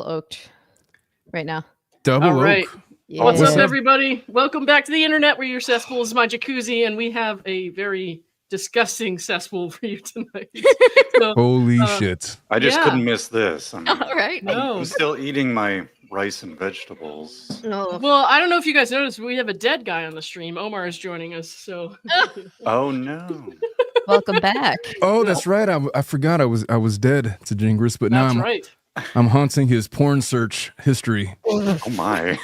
oaked right now. Double All right. oak. Yeah. What's What's up, up? everybody? Welcome back to the internet where your cesspool is my jacuzzi, and we have a very disgusting cesspool for you tonight. So, Holy shit. I just Yeah. couldn't miss this. I mean, All right. no. I'm still eating my rice and vegetables. No. Well, I don't know if you guys noticed, but we have a dead guy on the stream. Omar is joining us, so Oh no. Welcome back. Oh, that's right. I forgot I was dead to Jingris, but now that's right. I'm haunting his porn search history. Oh my.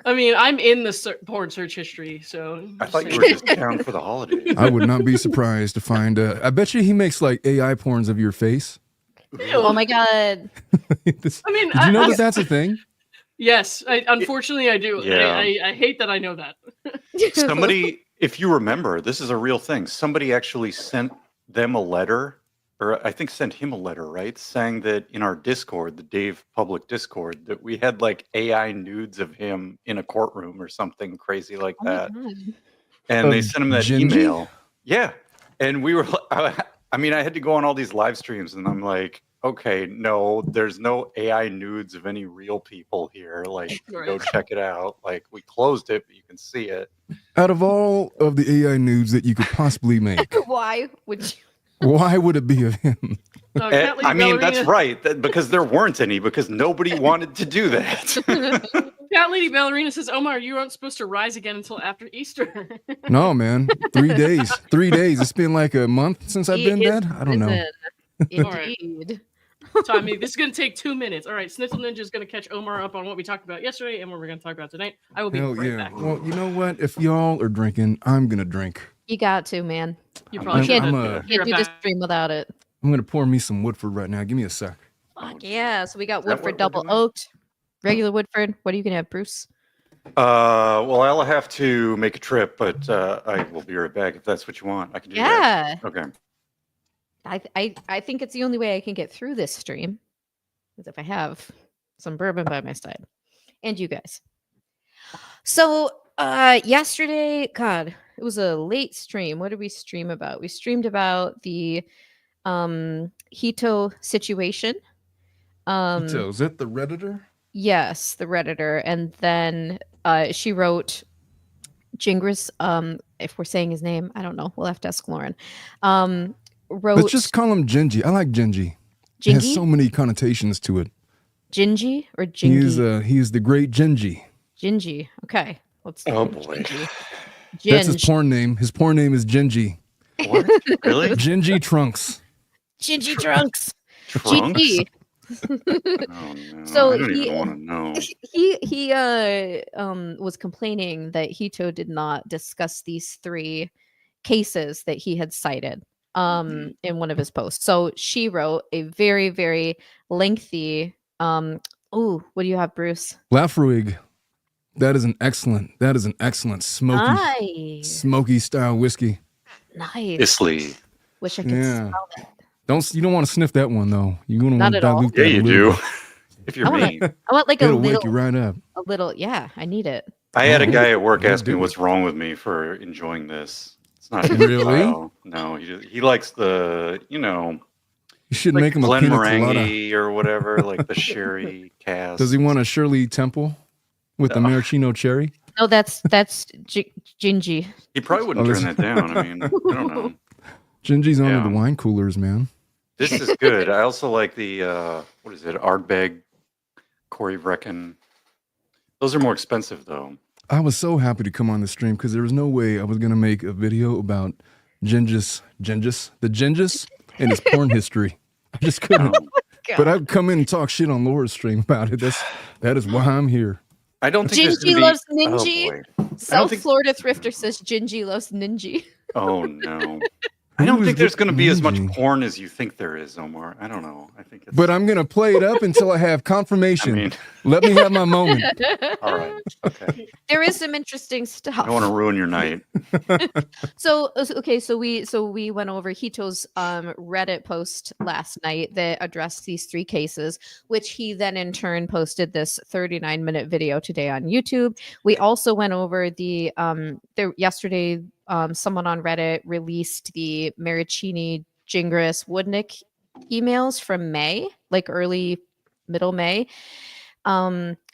I mean, I'm in the porn search history, so I thought you were just down for the holidays. I would not be surprised to find. I bet you he makes like AI porns of your face. Oh my god. This- I mean, did you know that that's a thing? Yes, unfortunately, I do. Yeah. I hate that I know that. Somebody, if you remember, this is a real thing. Somebody actually sent them a letter, or I think sent him a letter, right? Saying that in our Discord, the Dave public Discord, that we had like AI nudes of him in a courtroom or something crazy like Oh my that. God. And they Of sent him that Gingy? email. Yeah. And we were, I mean, I had to go on all these live streams and I'm like, okay, no, there's no AI nudes of any real people here. Like, go Right. check it out. Like, we closed it, but you can see it. Out of all of the AI nudes that you could possibly make, Why would you? why would it be of him? Cat Lady I mean, that's Ballerina- right. Because there weren't any, because nobody wanted to do that. Cat Lady Ballerina says, Omar, you aren't supposed to rise again until after Easter. No, man. 3 days. 3 days. It's been like a month since I've been dead. I don't know. Indeed. So, I mean, this is going to take 2 minutes. All right, Sniffle Ninja is going to catch Omar up on what we talked about yesterday and what we're going to talk about tonight. I will be Hell right yeah. back. Well, you know what? If y'all are drinking, I'm gonna drink. You got to, man. You I'm- probably can't- should. I'm, Can't do this stream without it. I'm gonna pour me some Woodford right now. Give me a sec. Fuck yeah. So we got Is that what Woodford we're double doing? oaked, regular Woodford. What are you gonna have, Bruce? Well, I'll have to make a trip, but I will be right back if that's what you want. I can do that. Yeah. Okay. I think it's the only way I can get through this stream is if I have some bourbon by my side. And you guys. So yesterday, God, it was a late stream. What did we stream about? We streamed about the Hito situation. So, is it the Redditor? Yes, the Redditor. And then she wrote Jingris, if we're saying his name, I don't know. We'll have to ask Lauren. Wrote Let's just call him Gingy. I like Gingy. It has Jingy? so many connotations to it. Gingy or He Jingy? is the great Gingy. Gingy. Okay. Let's Oh, do boy. Gingy. That's his Ginge. porn name. His porn name is Gingy. What? Really? Gingy Trunks. Gingy Trunks. Trunks? GT. Oh, no. So I don't he- even want to know. He was complaining that Hito did not discuss these 3 cases that he had cited in one of his posts. So she wrote a very, very lengthy what do you have, Bruce? Lafroig. That is an excellent smoky Nice. style whiskey. Nice. Isley. Wish I could Yeah. smell that. You don't want to sniff that one though. You're gonna Not want to at all. dilute Yeah, that a you little do. bit. If you're I wanna- me. I want like It'll wake you right up. a little, yeah, I need it. I had a guy at work Let's ask me do it. what's wrong with me for enjoying this. It's not his Really? style. No, he likes the, You should like make him a Glen pina colada. Morangi or whatever, like the sherry cast. Does he want a Shirley Temple with the No. maraschino cherry? No, that's Gingy. He probably wouldn't Oh, turn this- that down. I mean, I don't know. Gingy's on Yeah. the wine coolers, man. This is good. I also like the what is it? Ardbeg, Corey Brecken. Those are more expensive though. I was so happy to come on the stream because there was no way I was gonna make a video about Gingis, and his porn history. I just couldn't. But I'd come in and talk shit on Laura's stream about it. That is why I'm here. I don't think there's Gingy gonna loves be, Ninji. Oh, boy. South think- Florida Thrifter says Gingy loves Ninji. Oh no. I don't Who think is there's the going to be as much Ninja? porn as you think there is, Omar. I don't know. I think it's. But I'm gonna play it up until I have confirmation. I mean, Let me have my moment. all right. Okay. There is some interesting stuff. I don't want to ruin your night. So we went over Hito's Reddit post last night that addressed these 3 cases, which he then in turn posted this 39-minute video today on YouTube. We also went over the yesterday someone on Reddit released the Maricini Gingras Woodnick emails from May, like early middle May,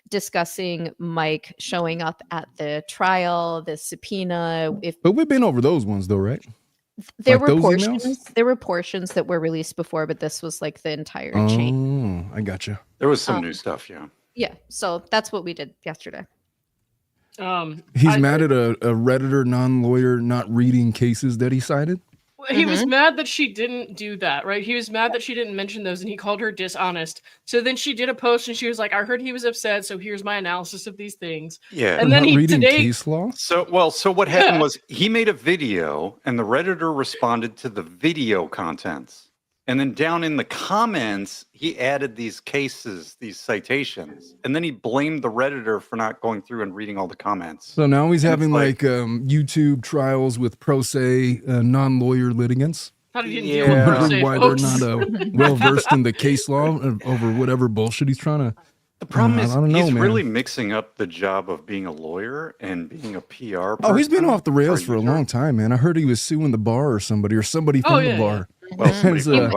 discussing Mike showing up at the trial, the subpoena. But we've been over those ones though, right? There Like were those portions. emails? There were portions that were released before, but this was like the entire chain. Oh, I gotcha. There was some new stuff, yeah. Yeah, so that's what we did yesterday. He's mad at a Redditor non-lawyer not reading cases that he cited. He was mad that she didn't do that, right? He was mad that she didn't mention those, and he called her dishonest. So then she did a post, and she was like, "I heard he was upset, so here's my analysis of these things." Yeah. And then not he reading today, case law. So what happened was he made a video, and the Redditor responded to the video contents. And then down in the comments, he added these cases, these citations, and then he blamed the Redditor for not going through and reading all the comments. So now he's And having it's like YouTube trials with pro se non-lawyer litigants. how did he Yeah. deal with Wondering pro why se they're folks? not well versed in the case law over whatever bullshit he's trying to. The problem I is don't know, he's man. really mixing up the job of being a lawyer and being a PR person. Oh, he's been off the rails for a user. long time, man. I heard he was suing the bar or somebody from the bar. Well, somebody His, from-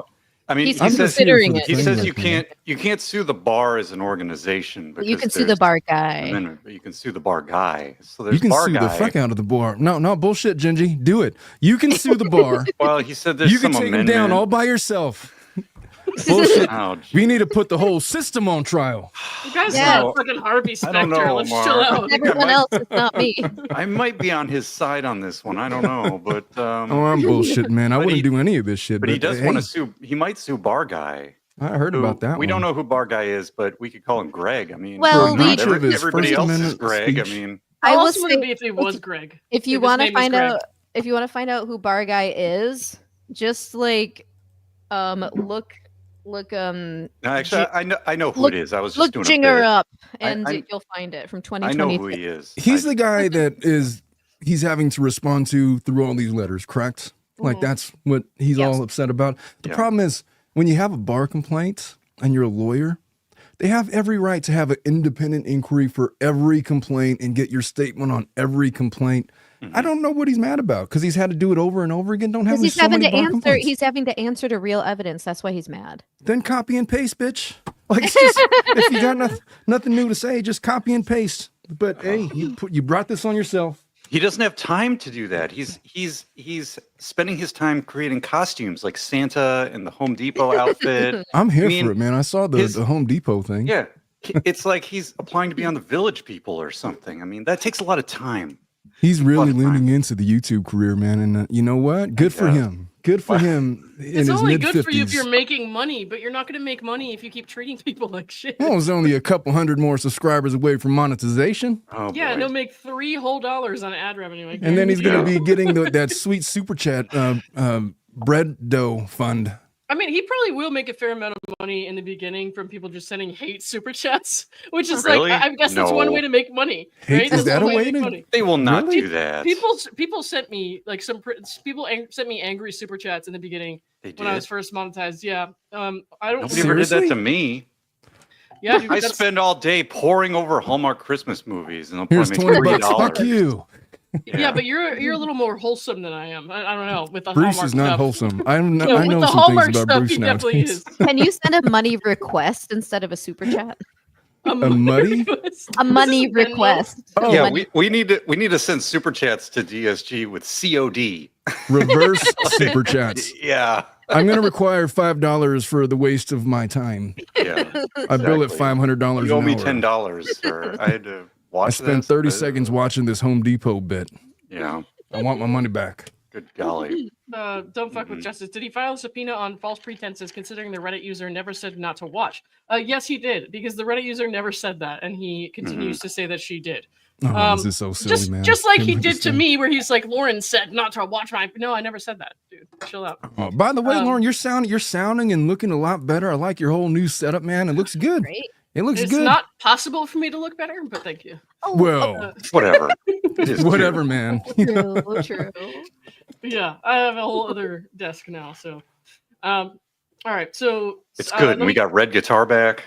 I mean, He's he says, considering it. he says you Framework, man. can't sue the bar as an organization, But you because can sue the there's bar guy. amendment, but you can sue the bar guy. So there's You can bar sue guy. the fuck out of the bar. No, bullshit, Gingy. Do it. You can sue the bar. Well, he said there's You can some take him amendment. down all by yourself. Bullshit. Oh, We need to put the whole system on trial. You guys Yeah. are fucking Harvey I don't Specter. know, Let's Mark. chill out. Everyone else is not me. I might be on his side on this one. I don't know, but Oh, I'm bullshit, man. I But wouldn't he- do any of this shit. but he does hey, want to sue. He might sue bar guy. I heard who- about that. We one. don't know who bar guy is, but we could call him Greg. I mean, Well, For we- breach of his everybody First else is Amendment Greg. speech. I mean, I How will else would it say, be if it was Greg? if you his want to name was find Greg. out, if you want to find out who bar guy is, just like look no, actually, I know who look- it is. I was just look doing Jinger a bit. up and I- you'll find it from I know 2020. who he is. He's the guy that he's having to respond to through all these letters, correct? Like that's what he's Yes. all upset about. The Yeah. problem is when you have a bar complaint and you're a lawyer, they have every right to have an independent inquiry for every complaint and get your statement on every complaint. I don't know what he's mad about because he's had to do it over and over again. Don't have Because he's so having many to bar answer. complaints. He's having to answer to real evidence. That's why he's mad. Then copy and paste, bitch. Like it's just, if you got nothing new to say, just copy and paste. But hey, you brought this on yourself. He doesn't have time to do that. He's spending his time creating costumes like Santa and the Home Depot outfit. I'm here I mean, for it, man. I saw the Home Depot thing. Yeah, it's like he's applying to be on the Village People or something. I mean, that takes a lot of time. He's really Lot of time. leaning into the YouTube career, man. And you know what? Good for Yeah. him. Good for him. In It's his only mid-50s. good for you if you're making money, but you're not going to make money if you keep treating people like shit. I was only a couple hundred more subscribers away from monetization. Oh, Yeah, boy. and he'll make $3 whole on ad revenue. I And then he's going to Yeah. be getting that sweet super chat bread dough fund. I mean, he probably will make a fair amount of money in the beginning from people just sending hate super chats, which is Really? like, I guess that's one No. way to make money. Hate- Right? is That's that one a way make to- money. They will not Really? do that. People sent me like sent me angry super chats in the beginning They when I did. was first monetized. Yeah, I don't. Nobody ever did that Seriously? to me. Yeah, dude, I that's- spend all day poring over Hallmark Christmas movies, and they'll Here's probably make $20. Fuck $3. you. Yeah, but you're a little more wholesome than I am. I don't know with the Bruce Hallmark is not stuff. wholesome. I Yeah, know with the some Hallmark things about stuff, Bruce he definitely nowadays. is. Can you send a money request instead of a super chat? A muddy? A money Venmo. request. Oh, Yeah, Money. we need to send super chats to DSG with COD. Reverse super chats. Yeah, I'm going to require $5 for the waste of my time. yeah. I bill it Exactly. $500 You owe an me hour. $10, sir. I had to watch. I spent this, 30 but- seconds watching this Home Depot bit. Yeah, I want my money back. good golly. Don't fuck with justice. Did he file a subpoena on false pretenses considering the Reddit user never said not to watch? Yes, he did, because the Reddit user never said that, and he continues to say that she did. Oh, this is so silly, man. Just like Him he with did this to thing. me, where he's like, Lauren said not to watch my. No, I never said that, dude. Chill out. Oh, by the way, Um, Lauren, you're sounding and looking a lot better. I like your whole new setup, man. It looks good. Great. It looks It's good. not possible for me to look better, but thank you. Well, Whatever. It is whatever, man. True. Yeah, I have a whole other desk now, so. All right, so It's good. And we got red guitar back.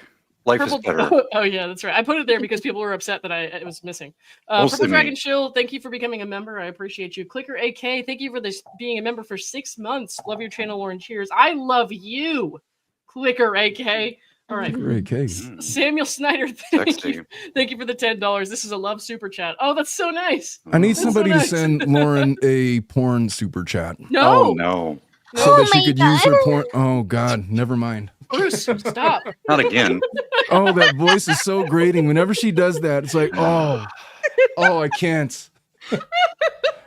Life is Purple, better. oh yeah, that's right. I put it there because people were upset that it was missing. Mostly Purple me. Dragon Shill, thank you for becoming a member. I appreciate you. Clicker AK, thank you for this being a member for 6 months. Love your channel, Lauren. Cheers. I love you, Clicker AK. All right. Great case. Samuel Snyder, thank you for the $10. This is a love super chat. Oh, that's so nice. I need somebody to send Lauren a porn super chat. No. Oh, no. So that she could use her porn. Oh, God. Never mind. Bruce, stop. Not again. Oh, that voice is so grating. Whenever she does that, it's like, oh, I can't.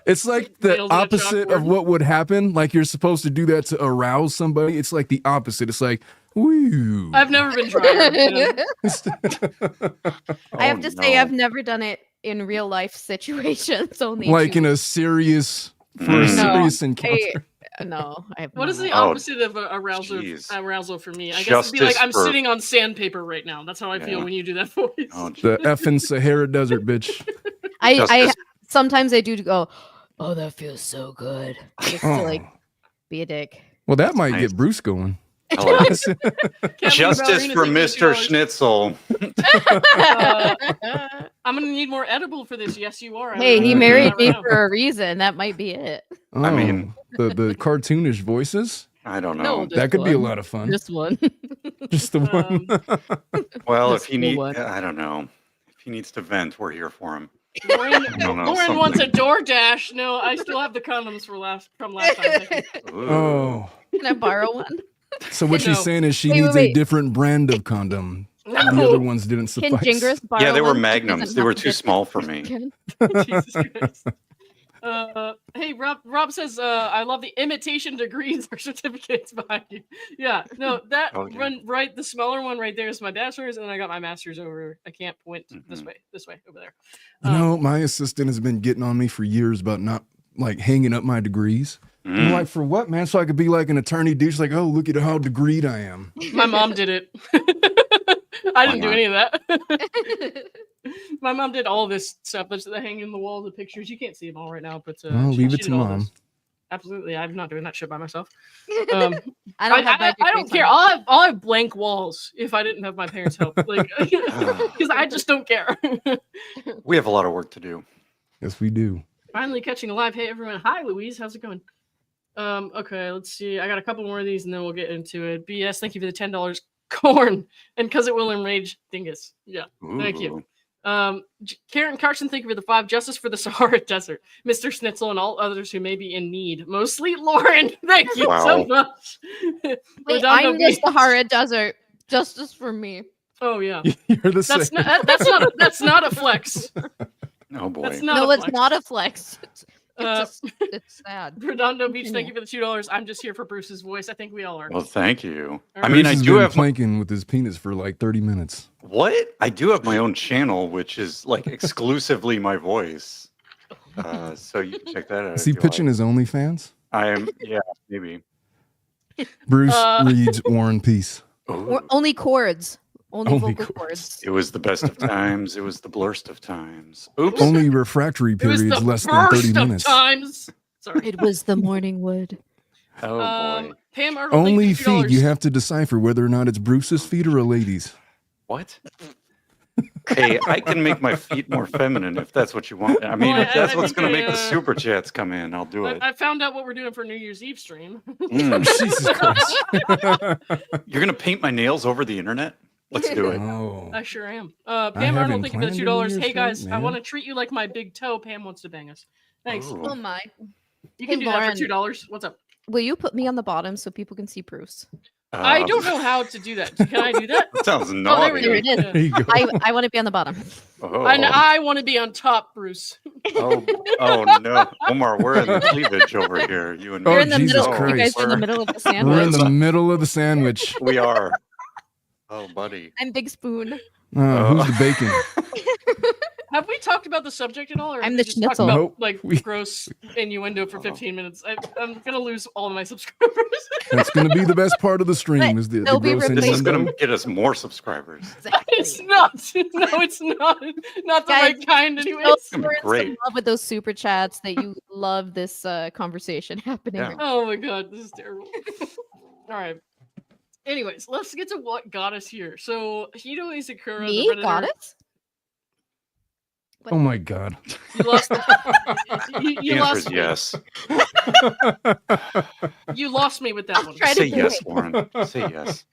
It's like the Nails on a opposite chalkboard. of what would happen. Like you're supposed to do that to arouse somebody. It's like the opposite. It's like, woo. I've never been trying. I have to say, I've never done it in real life situations. Only like in a serious, for a serious encounter. No, I have What is the Oh, opposite of arousal? jeez. Arousal for me, I guess it'd be like I'm sitting on sandpaper right now. That's how I feel when you do that voice. Oh, The effing Sahara Desert, bitch. I sometimes I do go, oh, that feels so good. Just to like be a dick. Well, that might Nice. get Bruce going. I like it. Kevin Justice Ballerina, for thank you Mr. $2. Schnitzel. I'm gonna need more edible for this. Yes, you are. Hey, he I'm married doing me that right now. for a reason. That might be it. Oh, I mean- the cartoonish voices. I don't No, know. just That could be a one. lot of fun. This one. Just the one. Well, Just if he the needs, one. I don't know. If he needs to vent, we're here for him. Lauren, don't know, Lauren wants a something. DoorDash. No, I still have the condoms from last time. Thank you. Ooh. Oh. Can I borrow one? So what she's No. saying is she Wait, needs wait. a different brand of condom. The other No. ones didn't Can suffice. Gingras borrow Yeah, they were one? She magnums. doesn't They have were to too get small for me. chicken? Jesus Christ. Hey, Rob says, I love the imitation degrees or certificates behind you. Yeah, no, that Oh, yeah. one right, the smaller one right there is my bachelor's, and then I got my master's over. I can't point Mm-hmm. this way, over there. You know, my assistant has been getting on me for years about not like hanging up my degrees. I'm Mm. like, for what, man? So I could be like an attorney dude. She's like, oh, look at how degreed I am. My mom did it. I didn't do not? any of that. My mom did all this stuff that's hanging in the wall, the pictures. You can't see them all right now, but Well, leave it did to all mom. this. Absolutely, I'm not doing that shit by myself. I don't have my I don't degrees care. on. I'll have blank walls if I didn't have my parents' help, like because I just don't care. We have a lot of work to do. Yes, we do. Finally catching a live. Hey everyone, hi Louise, how's it going? Okay, let's see. I got a couple more of these, and then we'll get into it. BS, thank you for the $10. Corn, and because it will enrage Dingus. Yeah, thank you. Karen Carson, thank you for the 5. Justice for the Sahara Desert, Mr. Schnitzel, and all others who may be in need. Mostly Lauren. Thank you so Wow. much. Wait, Redondo I'm the Beach. Sahara Desert. Justice for me. Oh yeah, You're the same. that's not a flex. Oh boy. That's not. No, a it's flex. not a flex. It's Uh, just, it's sad. Redondo Beach, thank you for the $2. I'm just here for Bruce's voice. I think we all are. Well, thank you. All I right. mean, Bruce I has do been have planking with his penis for like 30 minutes. what? I do have my own channel, which is like exclusively my voice. So you can check that out. Is he if you pitching like. his OnlyFans? I am. Yeah, maybe. Bruce reads War and Peace. Or only chords. Only Only vocal chords. cords. It was the best of times. It was the blurst of times. Oops. Only refractory It was periods the less than 30 first of minutes. times. Sorry. It was the morning wood. Oh boy. Pam Arnold, thank Only you for $2. feet. You have to decipher whether or not it's Bruce's feet or a lady's. What? Hey, I can make my feet more feminine if that's what you want. I mean, Well, if that's I what's think going to make the I, super chats come in, I'll do it. I found out what we're doing for New Year's Eve stream. Mm. Jesus Christ. You're going to paint my nails over the internet? Let's do it. Oh. I sure am. I Pam Arnold, haven't thank you for the planned $2. any Hey years, guys, I man. want to treat you like my big toe. Pam wants to bang us. Thanks. Ooh. Oh my. You can Hey, do Lauren. that for $2. What's up? Will you put me on the bottom so people can see Bruce? I don't know how to do that. Can I do that? Sounds Oh, there naughty. we There go. it is. Yeah. There you go. I want to be on the bottom. Oh. And I want to be on top, Bruce. Oh no, Omar, we're in the cleavage over here. You and me. Oh, You're in the Jesus middle. You guys Christ. are in the middle of the We're in sandwich. the middle of the sandwich. We are. Oh, buddy. I'm Big Spoon. Who's the bacon? Have we talked about the subject at all? Or I'm have we the just talked schnitzel. about Nope. like We- gross innuendo for 15 minutes. I'm going to lose all of my subscribers. That's going to be the best part of the stream. Is the They'll be gross This is innuendo. going to get us more subscribers. It's not. No, it's not. Not the Guys, right kind, Just anyways. know gonna be we're in some great. love with those super chats that you love this conversation happening. Yeah. Oh my god, this is terrible. All right. Anyways, let's get to what got us here. So Hito Izakura, Me? the Redditor, Got it? Oh my God. you lost. You The answer lost. is yes. You lost me with that one. Try to Say do yes, it. Warren. Say yes.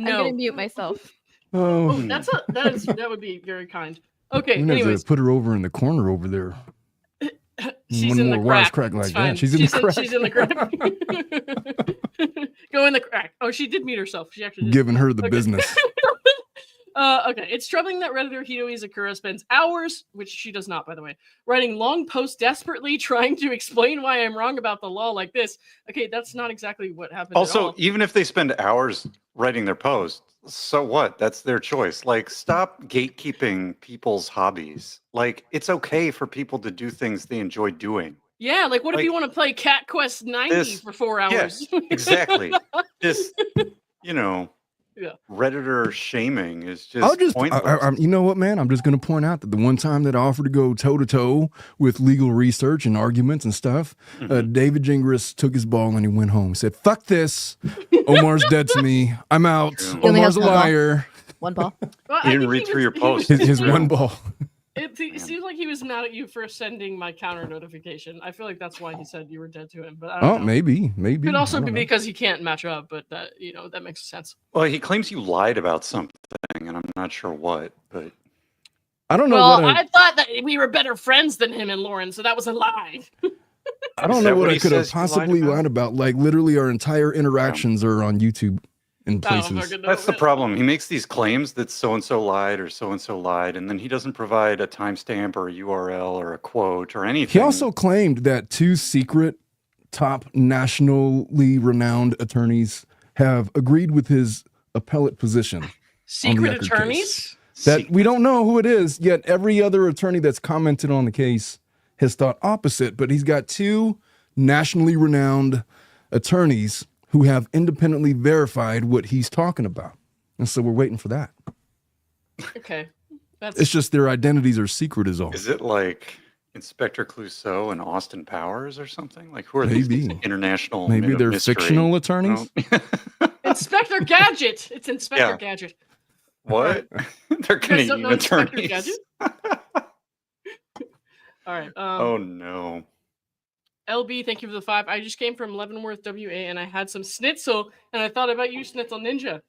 No. I'm gonna mute myself. Oh, that would be very kind. Okay. I'm gonna have Anyways, to put her over in the corner over there. she's One in the more wise crack. crack like It's fine. that. She's in the crack. She's in the crack. Go in the crack. Oh, she did mute herself. She actually did. Giving her the Okay. business. Okay, it's troubling that Redditor Hito Izakura spends hours, which she does not, by the way, writing long posts desperately trying to explain why I'm wrong about the law like this. Okay, that's not exactly what happened. Also, even if they spend hours writing their post, so what? That's their choice. Like, stop gatekeeping people's hobbies. Like, it's okay for people to do things they enjoy doing. Yeah, like what if you want to play Cat Quest 90 for 4 hours? Yes, exactly. This, Yeah. Redditor shaming is just I'll just, pointless. you know what, man? I'm just going to point out that the one time that I offered to go toe to toe with legal research and arguments and stuff, David Gingras took his ball and he went home. Said, "Fuck this. Omar's dead to me. I'm out. Omar's a liar." One ball. Well, He didn't read through your post. His one ball. It seems like he was mad at you for sending my counter notification. I feel like that's why he said you were dead to him. But I don't know. Maybe. Could also I be don't know. because he can't match up, but that that makes sense. Well, he claims you lied about something, and I'm not sure what, but I don't know. Well, what I thought that we were better friends than him and Lauren, so that was a lie. I don't Is know that what what I he could have says you lied possibly about? lied about. Like literally, our entire interactions are on YouTube in places. that's the problem. He makes these claims that so-and-so lied or so-and-so lied, and then he doesn't provide a timestamp or a URL or a quote or anything. He also claimed that 2 secret top nationally renowned attorneys have agreed with his appellate position. Secret on the Eckerd attorneys? case. That we don't know who it is, yet every other attorney that's commented on the case has thought opposite, but he's got 2 nationally renowned attorneys who have independently verified what he's talking about. And so we're waiting for that. Okay. It's just their identities are secret is all. Is it like Inspector Clouseau and Austin Powers or something? Like, who are Maybe. these international Maybe men of they're mystery? fictional attorneys? Inspector Gadget. It's Inspector Yeah. Gadget. What? They're You guys don't Canadian know Inspector attorneys. Gadget? All right. Oh no. LB, thank you for the 5. I just came from Leavenworth, WA, and I had some schnitzel, and I thought about you, Schnitzel Ninja.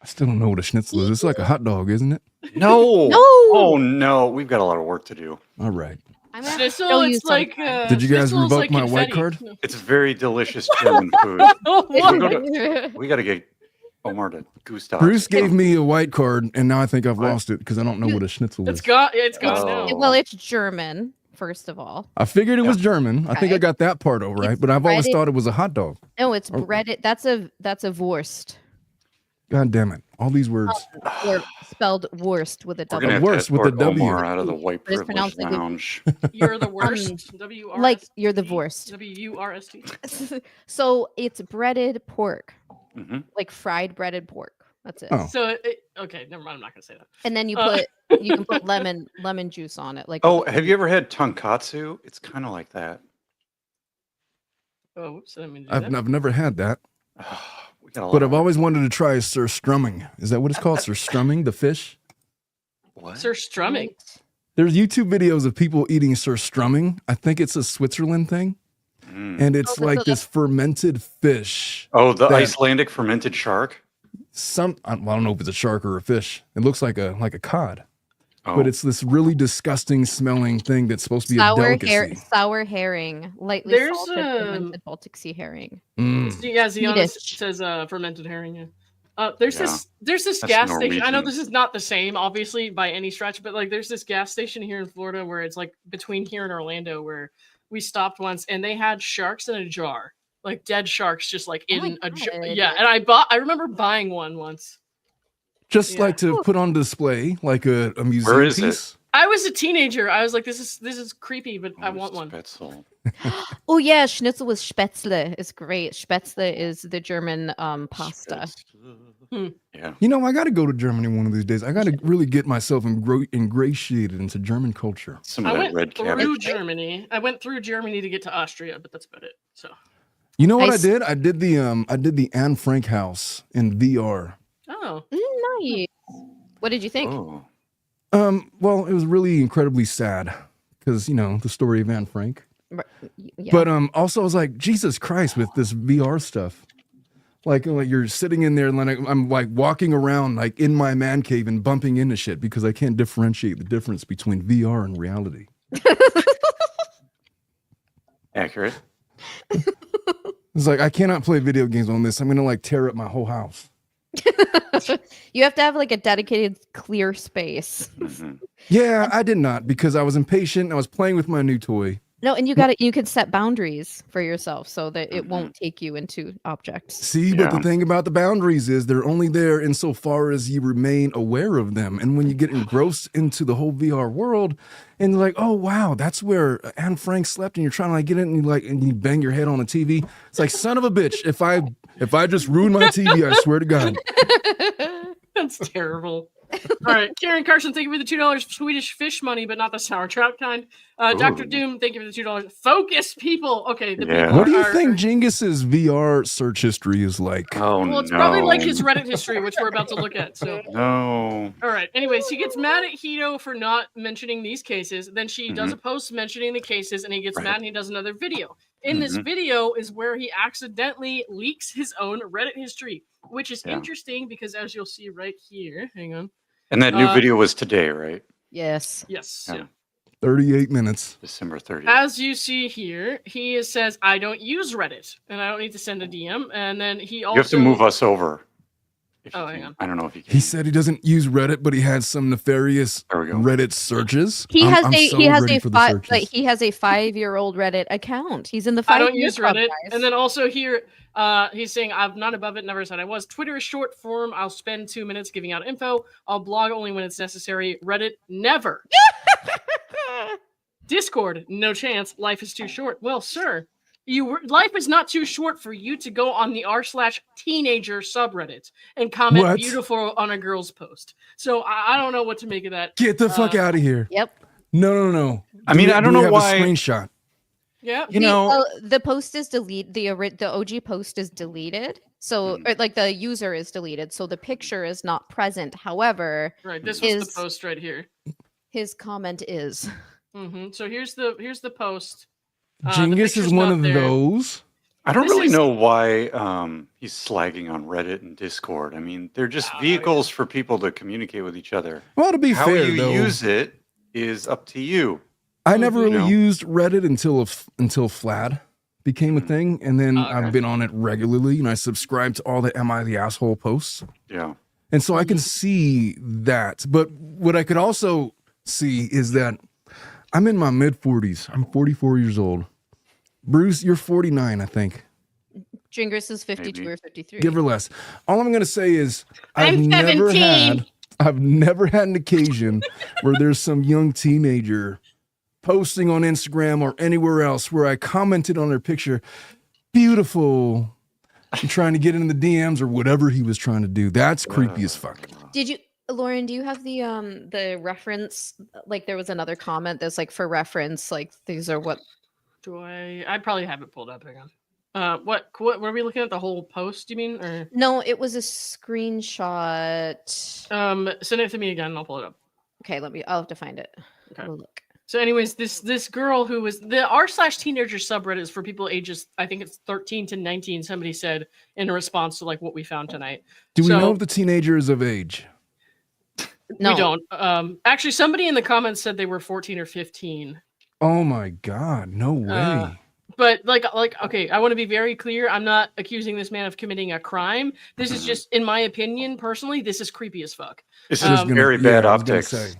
I still don't know what a schnitzel is. It's like a hot dog, isn't it? No. No. Oh no. We've got a lot of work to do. All right. I'm gonna Schnitzel, show you it's like. sometime. Did you guys schnitzel is revoke like my white confetti. card? It's very delicious German food. What? We got to get Omar to Gustav. Bruce gave me a white card, and now I think I've lost it because I don't know what a schnitzel is. It's gone. It's gone Oh. now. Well, it's German, first of all. I figured it was German. I think I Okay. got that part all right, It's but I've always breaded- thought it was a hot dog. No, it's Oh. breaded. That's a Wurst. God damn it. All these words. Or spelled Wurst with a We're double. gonna have Worse to with the escort W. Omar out of the white But it's privilege pronounced like a- lounge. You're the worst. W-R-S-T. Like you're the worst. W-U-R-S-T. So it's breaded pork, hmm like fried breaded pork. That's it. Oh. So, okay, never mind. I'm not going to say that. And then you Uh, can put lemon juice on it. Like Oh, have you ever had tonkatsu? It's kind of like that. Oh, whoops. I didn't mean to do I've that. never had that, We got a lot but of I've always wanted to try surstrumming. Is that what it's called? Surstrumming, the fish? what? Sir Strumming. There's YouTube videos of people eating surstrumming. I think it's a Switzerland thing. Mm. And it's so like that's- this fermented fish. Oh, the that- Icelandic fermented shark. I don't know if it's a shark or a fish. It looks like a cod. Oh, But it's this really disgusting smelling thing that's supposed to be a delicacy. sour herring, lightly There's, salted fermented Baltic Sea herring. Mm. Yeah, Ziana Swedish. says fermented herring. Yeah. There's Yeah. this That's gas station. I know Norwegian. this is not the same, obviously, by any stretch, but like there's this gas station here in Florida where it's like between here and Orlando where we stopped once and they had sharks in a jar, like dead sharks, just like Oh my in a jar. God. Yeah, and I remember buying one once. Just Yeah. like to put on display, like a museum Where is it? piece. I was a teenager. I was like, this is creepy, but I want one. Spätzle. Oh yeah, schnitzel with Spätzle is great. Spätzle is the German pasta. Spätzle. Yeah. You know, I got to go to Germany one of these days. I got to really get myself ingratiated into German culture. Some I of that went red through cabbage. Germany. I went through Germany to get to Austria, but that's about it. So, You know what I Nice. did? I did the Anne Frank house in VR. oh, Nice. What did you think? Oh. Well, it was really incredibly sad because you know the story of Anne Frank. Yeah. But also I was like, Jesus Christ, with this VR stuff. Like you're sitting in there and I'm like walking around like in my man cave and bumping into shit because I can't differentiate the difference between VR and reality. Accurate. It's like I cannot play video games on this. I'm gonna like tear up my whole house. You have to have like a dedicated clear space. Mhm. Yeah, I did not because I was impatient. I was playing with my new toy. No, and you can set boundaries for yourself so that it won't take you into objects. See, but the thing about the boundaries is they're only there insofar as you remain aware of them. And when you get engrossed into the whole VR world and you're like, oh wow, that's where Anne Frank slept, and you're trying to like get in and you bang your head on the TV. It's like, son of a bitch, if I just ruin my TV, I swear to God. That's terrible. All right, Karen Carson, thank you for the $2 Swedish fish money, but not the sour trout kind. Dr. Doom, thank you for the $2. Focus, people. Okay, What do you think Jingus's VR search history is like? Oh, well, it's probably like his Reddit history, which we're about to look at. So no. All right. Anyways, he gets mad at Hito for not mentioning these cases. Then she does a post mentioning the cases, and he gets mad and he does another video. In this video is where he accidentally leaks his own Reddit history, which is interesting because as you'll see right here, hang on. And that new video was today, right? Yes. Yes. Yeah. 38 minutes. December 30th. As you see here, he says, I don't use Reddit, and I don't need to send a DM. And then he also... You have to move us over. Hang on. I don't know if you can. He said he doesn't use Reddit, but he had some nefarious Reddit searches. He has he has a 5-year-old Reddit account. He's in the 5 I don't use club, Reddit. guys. And then also here, he's saying, I'm not above it, never said I was. Twitter is short form. I'll spend 2 minutes giving out info. I'll blog only when it's necessary. Reddit, never. Discord, no chance. Life is too short. Well, sir, life is not too short for you to go on the r/teenager subreddit and comment beautiful on a girl's post. So I don't know what to make of that. Get the fuck out of here. Yep. No. I mean, I don't know why. A screenshot. Yeah. The post is deleted. The OG post is deleted. So like the user is deleted. So the picture is not present. However, right. This was the post right here. His comment is. So here's the post. Jingus is one of those. I don't really know why he's slagging on Reddit and Discord. I mean, they're just vehicles for people to communicate with each other. Well, to be How fair, you though, use it is up to you. I never really used Reddit until Flad became a thing, and then I've been on it regularly, and I subscribe to all the "Am I the Asshole" posts. Yeah, and so I can see that. But what I could also see is that I'm in my mid-40s. I'm 44 years old. Bruce, you're 49, I think. Jingus is 52 or 53. Give or less. All I'm going to say is I'm 17. I've never had an occasion where there's some young teenager posting on Instagram or anywhere else where I commented on their picture, beautiful, and trying to get into the DMs or whatever he was trying to do. That's creepy as fuck. Did you, Lauren, do you have the reference? Like there was another comment that's like for reference, like these are what. Do I probably have it pulled up. Hang on. What were we looking at? The whole post, you mean? Or no, it was a screenshot. Send it to me again and I'll pull it up. Okay, I'll have to find it. Okay. We'll look. So anyways, this girl who was the r/teenager subreddit is for people ages, I think it's 13 to 19, somebody said in response to like what we found tonight. Do we know if the teenager is of age? No. We don't. Actually, somebody in the comments said they were 14 or 15. Oh my God, no way. But like, okay, I want to be very clear. I'm not accusing this man of committing a crime. This is just, in my opinion, personally, this is creepy as fuck. This is very bad optics. It's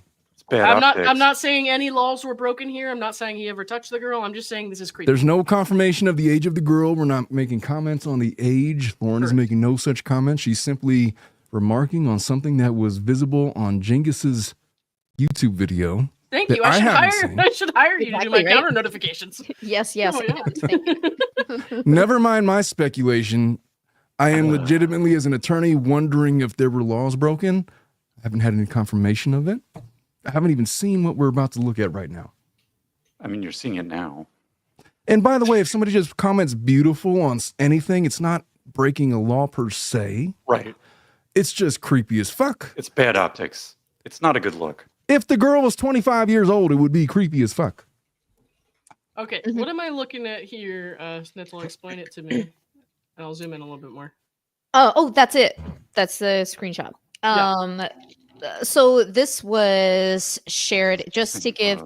bad optics. I'm not saying any laws were broken here. I'm not saying he ever touched the girl. I'm just saying this is creepy. There's no confirmation of the age of the girl. We're not making comments on the age. Lauren is making no such comments. She's simply remarking on something that was visible on Jingus's YouTube video. Thank you. I should hire you to do my counter notifications. Yes. Oh, yeah. Never mind my speculation. I am legitimately, as an attorney, wondering if there were laws broken. I haven't had any confirmation of it. I haven't even seen what we're about to look at right now. I mean, you're seeing it now. And by the way, if somebody just comments beautiful on anything, it's not breaking a law per se. Right. It's just creepy as fuck. It's bad optics. It's not a good look. If the girl was 25 years old, it would be creepy as fuck. Okay, what am I looking at here? Snitzel, explain it to me. And I'll zoom in a little bit more. Oh, that's it. That's the screenshot. So this was shared just to give,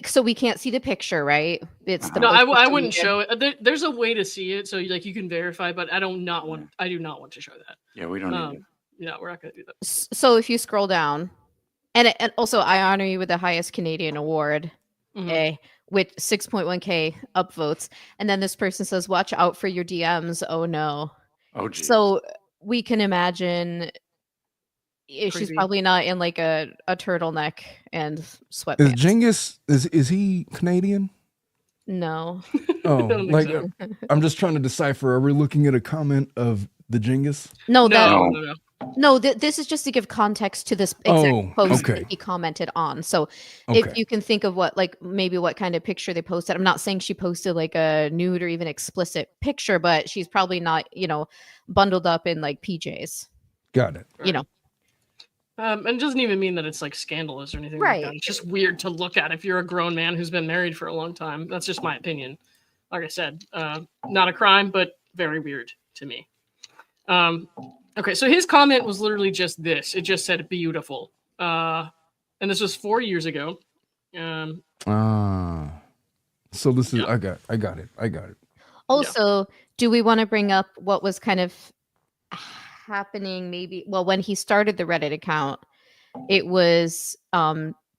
so we can't see the picture, right? It's the No, post I was wouldn't deleted. show it. There's a way to see it, so like you can verify, but I do not want to show that. Yeah, we don't need to. Yeah, we're not gonna do that. So if you scroll down, and also I honor you with the highest Canadian award, A, with 6.1K upvotes, and then this person says, "Watch out for your DMs." Oh no. Oh, geez. So we can imagine she's Creepy. probably not in like a turtleneck and Is sweatpants. Genghis, is he Canadian? No. Oh, don't think like so. I'm just trying to decipher. Are we looking at a comment of the Genghis? No, No. This is just to give context to this exact post that he commented on. So if you can think of what, like maybe what kind of picture they posted. I'm not saying she posted like a nude or even explicit picture, but she's probably not, bundled up in like PJs. Got it. And it doesn't even mean that it's like scandalous or anything Right. like that. It's just weird to look at if you're a grown man who's been married for a long time. That's just my opinion. Like I said, not a crime, but very weird to me. Okay, so his comment was literally just this. It just said beautiful. And this was 4 years ago. So this is I got it. Also, do we want to bring up what was kind of happening when he started the Reddit account? It was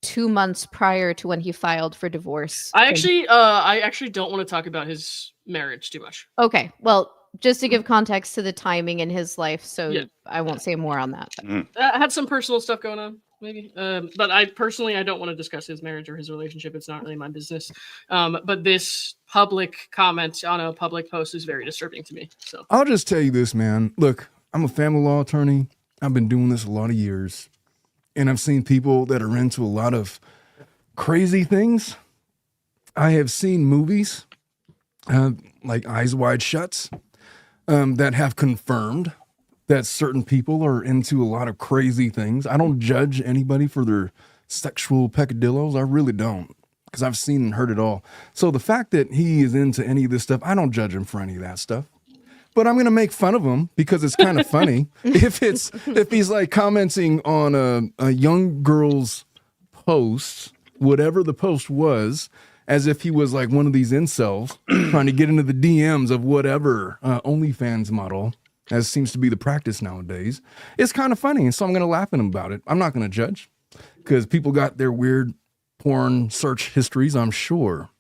2 months prior to when he filed for divorce. I actually don't want to talk about his marriage too much. Okay, well, just to give context to the timing in his life, so I won't say more on that. I had some personal stuff going on, maybe. But I don't want to discuss his marriage or his relationship. It's not really my business. But this public comment on a public post is very disturbing to me. So I'll just tell you this, man. Look, I'm a family law attorney. I've been doing this a lot of years. And I've seen people that are into a lot of crazy things. I have seen movies like Eyes Wide Shut that have confirmed that certain people are into a lot of crazy things. I don't judge anybody for their sexual peccadillos. I really don't, because I've seen and heard it all. So the fact that he is into any of this stuff, I don't judge him for any of that stuff. But I'm going to make fun of him because it's kind of funny. If he's like commenting on a young girl's post, whatever the post was, as if he was like one of these incels trying to get into the DMs of whatever OnlyFans model, as seems to be the practice nowadays. It's kind of funny, and so I'm going to laugh at him about it. I'm not going to judge, because people got their weird porn search histories, I'm sure.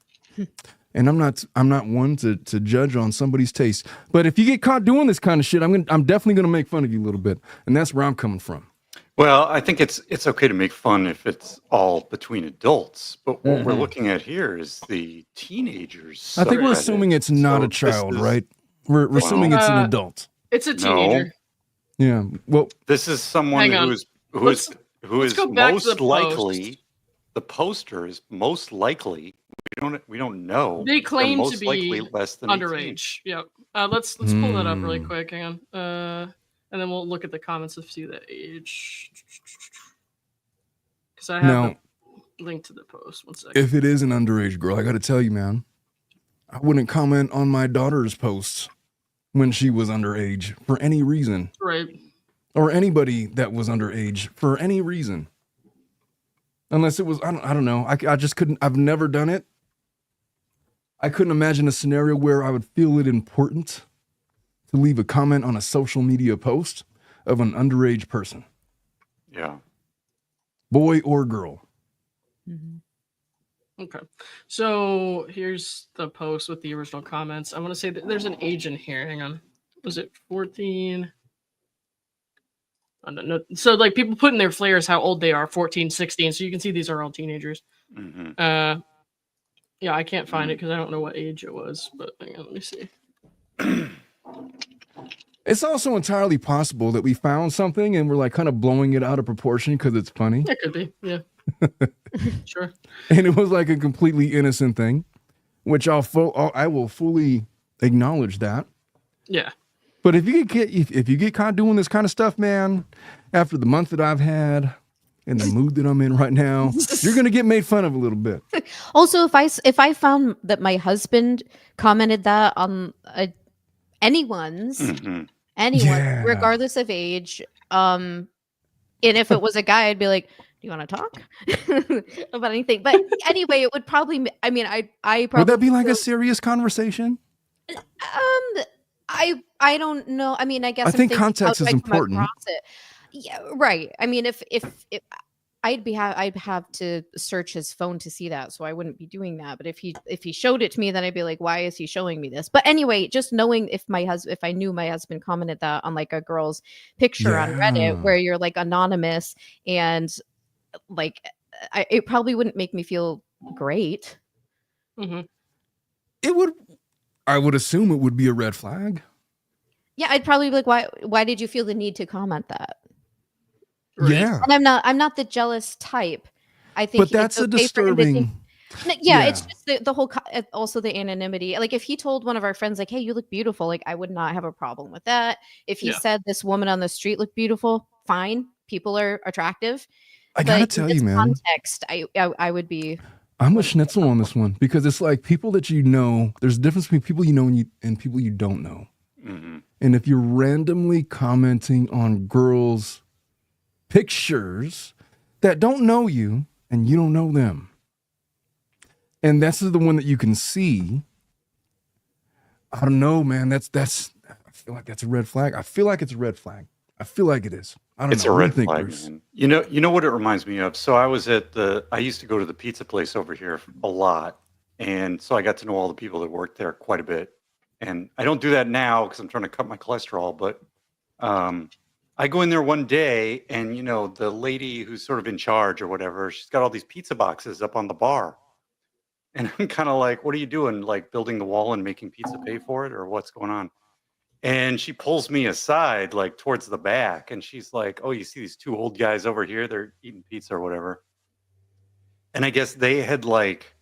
And I'm not one to judge on somebody's taste. But if you get caught doing this kind of shit, I'm definitely going to make fun of you a little bit, and that's where I'm coming from. Well, I think it's okay to make fun if it's all between adults, but what we're looking at here is the teenagers. I think we're assuming it's not a child, right? We're assuming it's an adult. It's a teenager. No. Yeah. Well, this is someone who is most likely. The poster is most likely. We don't know. They claim most to be likely less than underage. 18. Yeah. Let's pull that up really quick. Hang on. And then we'll look at the comments to see the age. Because I have a link to the post. 1 second. If it is an underage girl, I got to tell you, man, I wouldn't comment on my daughter's posts when she was underage for any reason. Right. Or anybody that was underage for any reason. Unless it was, I don't know. I just couldn't, I've never done it. I couldn't imagine a scenario where I would feel it important to leave a comment on a social media post of an underage person. Yeah. Boy or girl. Mm-hmm. Okay. So here's the post with the original comments. I want to say that there's an age in here. Hang on. Was it 14? No. So like people put in their flares how old they are, 14, 16. So you can see these are all teenagers. Mm-hmm. Yeah, I can't find it because I don't know what age it was. But hang on, let me see. It's also entirely possible that we found something and we're like kind of blowing it out of proportion because it's funny. It could be, yeah. Sure. And it was like a completely innocent thing, which I will fully acknowledge that. Yeah. But if you get caught doing this kind of stuff, man, after the month that I've had and the mood that I'm in right now, you're gonna get made fun of a little bit. Also, if I found that my husband commented that on anyone's anyone, Yeah. regardless of age. And if it was a guy, I'd be like, "Do you want to talk about anything?" But anyway, it would probably. I mean, I probably Would that be like a feel- serious conversation? I don't know. I mean, I guess I I'm think thinking, context how do is I come important. across it? Yeah, right. I mean, if I'd have to search his phone to see that, so I wouldn't be doing that. But if he showed it to me, then I'd be like, why is he showing me this? But anyway, just knowing if I knew my husband commented that on like a girl's picture on Reddit, Yeah. where you're like anonymous, and like it probably wouldn't make me feel great. Mm-hmm. It would. I would assume it would be a red flag. Yeah, I'd probably be like, why did you feel the need to comment that? Right. Yeah. And I'm not the jealous type. I think But that's it's a okay for him to think- disturbing. yeah, it's just the whole also the anonymity. Like if he told one of our friends like, "Hey, you look beautiful," like I would not have a problem with that. If he Yeah. said this woman on the street looked beautiful, fine. People are attractive. I gotta But tell in you, this man. context, I would be. I'm with Schnitzel on this one because it's like people that you know. There's a difference between people you know and people you don't know. Mm-hmm. And if you're randomly commenting on girls' pictures that don't know you and you don't know them, and that's the one that you can see, I don't know, man. That's I feel like that's a red flag. I feel like it's a red flag. I feel like it is. I don't It's know. a What do you red think, flag, Bruce? man. You know what it reminds me of? So I used to go to the pizza place over here a lot. And so I got to know all the people that worked there quite a bit. And I don't do that now because I'm trying to cut my cholesterol. But I go in there one day and, the lady who's sort of in charge or whatever, she's got all these pizza boxes up on the bar. And I'm kind of like, what are you doing? Like building the wall and making pizza pay for it, or what's going on? And she pulls me aside, like towards the back, and she's like, "Oh, you see these two old guys over here? They're eating pizza or whatever." And I guess they had like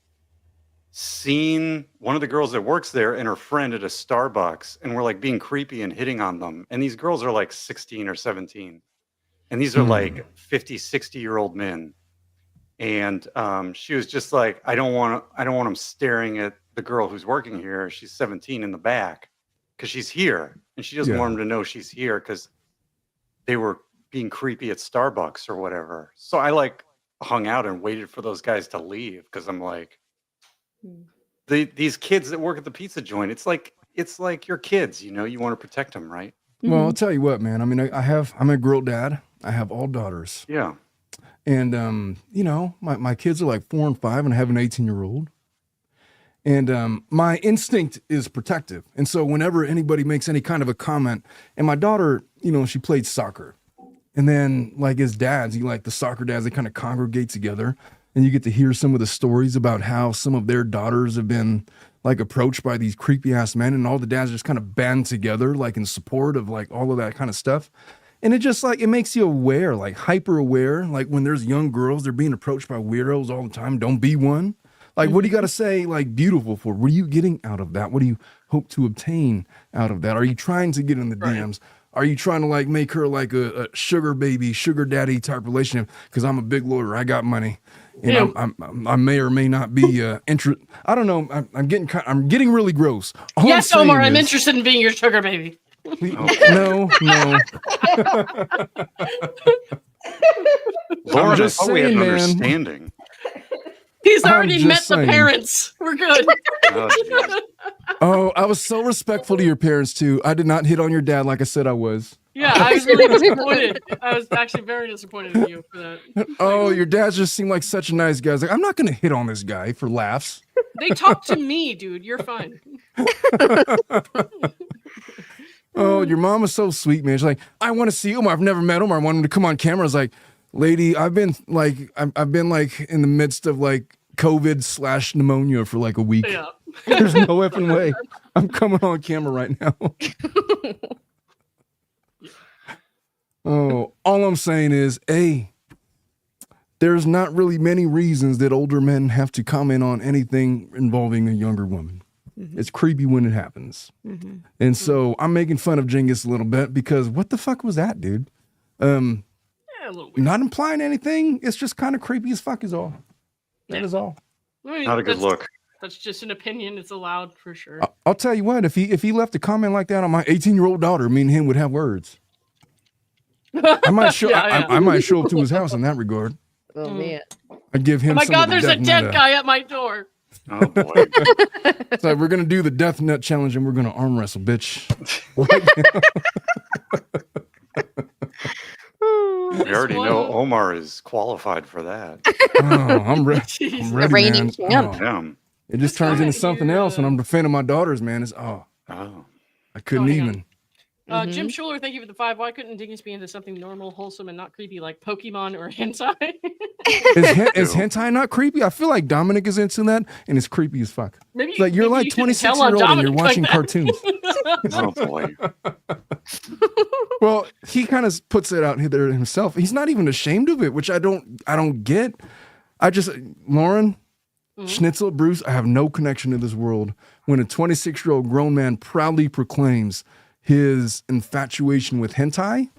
seen one of the girls that works there and her friend at a Starbucks, and were like being creepy and hitting on them. And these girls are like 16 or 17, and these are like 50, 60-year-old men. And she was just like, I don't want them staring at the girl who's working here. She's 17 in the back. Because she's here, and she doesn't want them to know she's here because they were being creepy at Starbucks or whatever. So I like hung out and waited for those guys to leave because I'm like, these kids that work at the pizza joint, it's like your kids, you want to protect them, right? Well, I'll tell you what, man. I mean, I'm a girl dad. I have all daughters. Yeah. And my kids are like 4 and 5, and I have an 18-year-old. And my instinct is protective. And so whenever anybody makes any kind of a comment, and my daughter, she played soccer. And then like as dads, the soccer dads, they kind of congregate together, and you get to hear some of the stories about how some of their daughters have been like approached by these creepy ass men, and all the dads just kind of band together, like in support of like all of that kind of stuff. And it just like, it makes you aware, like hyper aware, like when there's young girls, they're being approached by weirdos all the time. Don't be one. Like, what do you got to say, like, beautiful for? What are you getting out of that? What do you hope to obtain out of that? Are you trying to get in the DMs? Are you trying to, like, make her, like, a sugar baby, sugar daddy type relationship? Because I'm a big lawyer. I got money. And I may or may not be interested. I don't know. I'm getting really gross. All yes, Omar, I'm interested in being your sugar baby. No. Lauren, I'm just we had saying, an man. understanding. He's already met saying. the parents. We're good. Oh, I was so respectful to your parents, too. I did not hit on your dad like I said I was. Yeah, I was really disappointed. I was actually very disappointed in you for that. Oh, your dad just seemed like such a nice guy. I was like, I'm not going to hit on this guy for laughs. They talk to me, dude. You're fine. Oh, your mom was so sweet, man. She's like, I want to see Omar. I've never met Omar. I want him to come on camera. I was like, lady, I've been like in the midst of like COVID/pneumonia for like a week. Yeah. There's no effing way I'm coming on camera right now. Oh, all I'm saying is, there's not really many reasons that older men have to comment on anything involving a younger woman. Mm-hmm. It's creepy when it happens. Mm-hmm. And so I'm making fun of Genghis a little bit because what the fuck was that, dude? A little weird. Not implying anything. It's just kind of creepy as fuck is all. That is all. not a good look. That's just an opinion. It's allowed for sure. I'll tell you what, if he left a comment like that on my 18-year-old daughter, me and him would have words. I might show I might show up to his house in that regard. Oh man. I'd give him. Oh my God, there's a dead guy at my door. Oh boy. So we're gonna do the death nut challenge and we're gonna arm wrestle, bitch. We already know Omar is qualified for that. Oh, I'm ready, The reigning champ. Oh, it just turns into something else when I'm defending my daughters, man. It's I couldn't even. Jim Schuler, thank you for the 5. Why couldn't Dingus be into something normal, wholesome, and not creepy like Pokemon or hentai? Is hentai not creepy? I feel like Dominic is into that, and it's creepy as fuck. Maybe it's like you're like 26-year-old and you're watching cartoons. Oh boy. Well, he kind of puts it out there himself. He's not even ashamed of it, which I don't get. Lauren, Schnitzel, Bruce, I have no connection to this world. When a 26-year-old grown man proudly proclaims his infatuation with hentai,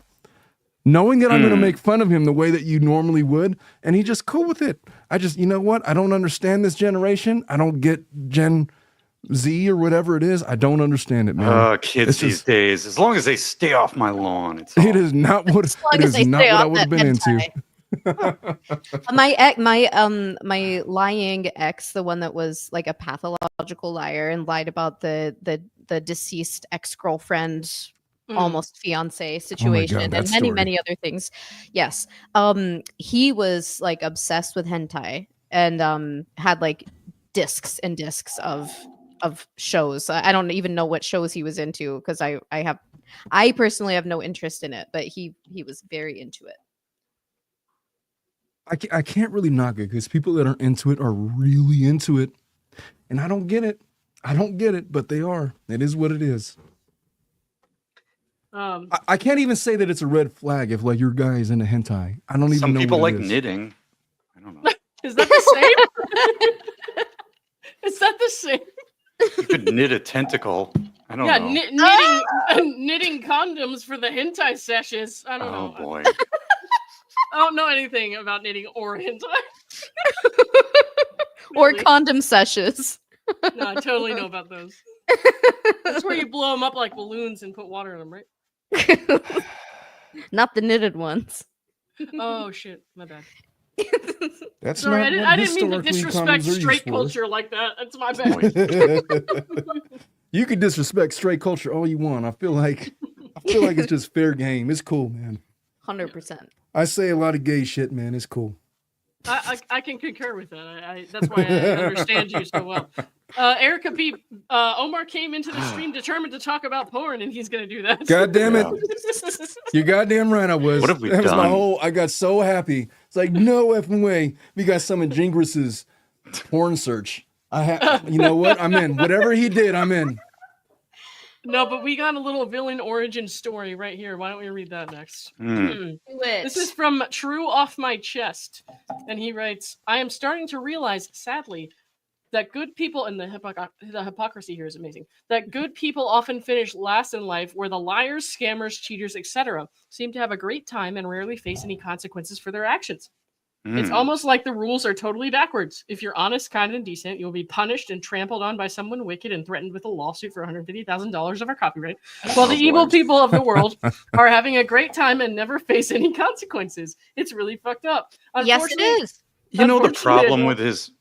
knowing that I'm going to make fun of him the way that you normally would, and he just cool with it. You know what? I don't understand this generation. I don't get Gen Z or whatever it is. I don't understand it, man. Kids these days, as long as they stay off my lawn, it is not what I would have been into. my lying ex, the one that was like a pathological liar and lied about the deceased ex-girlfriend, almost fiance situation, and many other things. Yes. He was like obsessed with hentai and had like discs and discs of shows. I don't even know what shows he was into because I personally have no interest in it, but he was very into it. I can't really knock it because people that are into it are really into it, and I don't get it. But they are. It is what it is. I can't even say that it's a red flag if like your guy is into hentai. I don't even know. Some people what like knitting. I don't know. Is that the same? Is that the same? You could knit a tentacle. I don't know. Knitting condoms for the hentai sessions. I don't know. Oh boy. I don't know anything about knitting or hentai. Or condom sessions. No, I totally know about those. That's where you blow them up like balloons and put water in them, right? Not the knitted ones. Oh shit, my bad. That's sorry, I didn't mean to historically disrespect condoms are straight used for. culture like that. That's my bad. You can disrespect straight culture all you want. I feel like it's just fair game. It's cool, man. 100%. I say a lot of gay shit, man. It's cool. I can concur with that. That's why I understand you so well. Erica P. Omar came into the stream determined to talk about porn, and he's going to do that. God damn it. You're goddamn right I was. What have we that was done? I got so happy. It's like, no effing way. We got some of Jingris's porn search. You know what? I'm in. Whatever he did, I'm in. No, but we got a little villain origin story right here. Why don't we read that next? This is from True Off My Chest. And he writes, I am starting to realize, sadly, that good people, and the hypocrisy here is amazing, that good people often finish last in life, where the liars, scammers, cheaters, etc. seem to have a great time and rarely face any consequences for their actions. It's almost like the rules are totally backwards. If you're honest, kind, and decent, you'll be punished and trampled on by someone wicked and threatened with a lawsuit for $150,000 of our copyright, while the evil people of the world are having a great time and never face any consequences. It's really fucked up. Yes, it is. You know the problem with his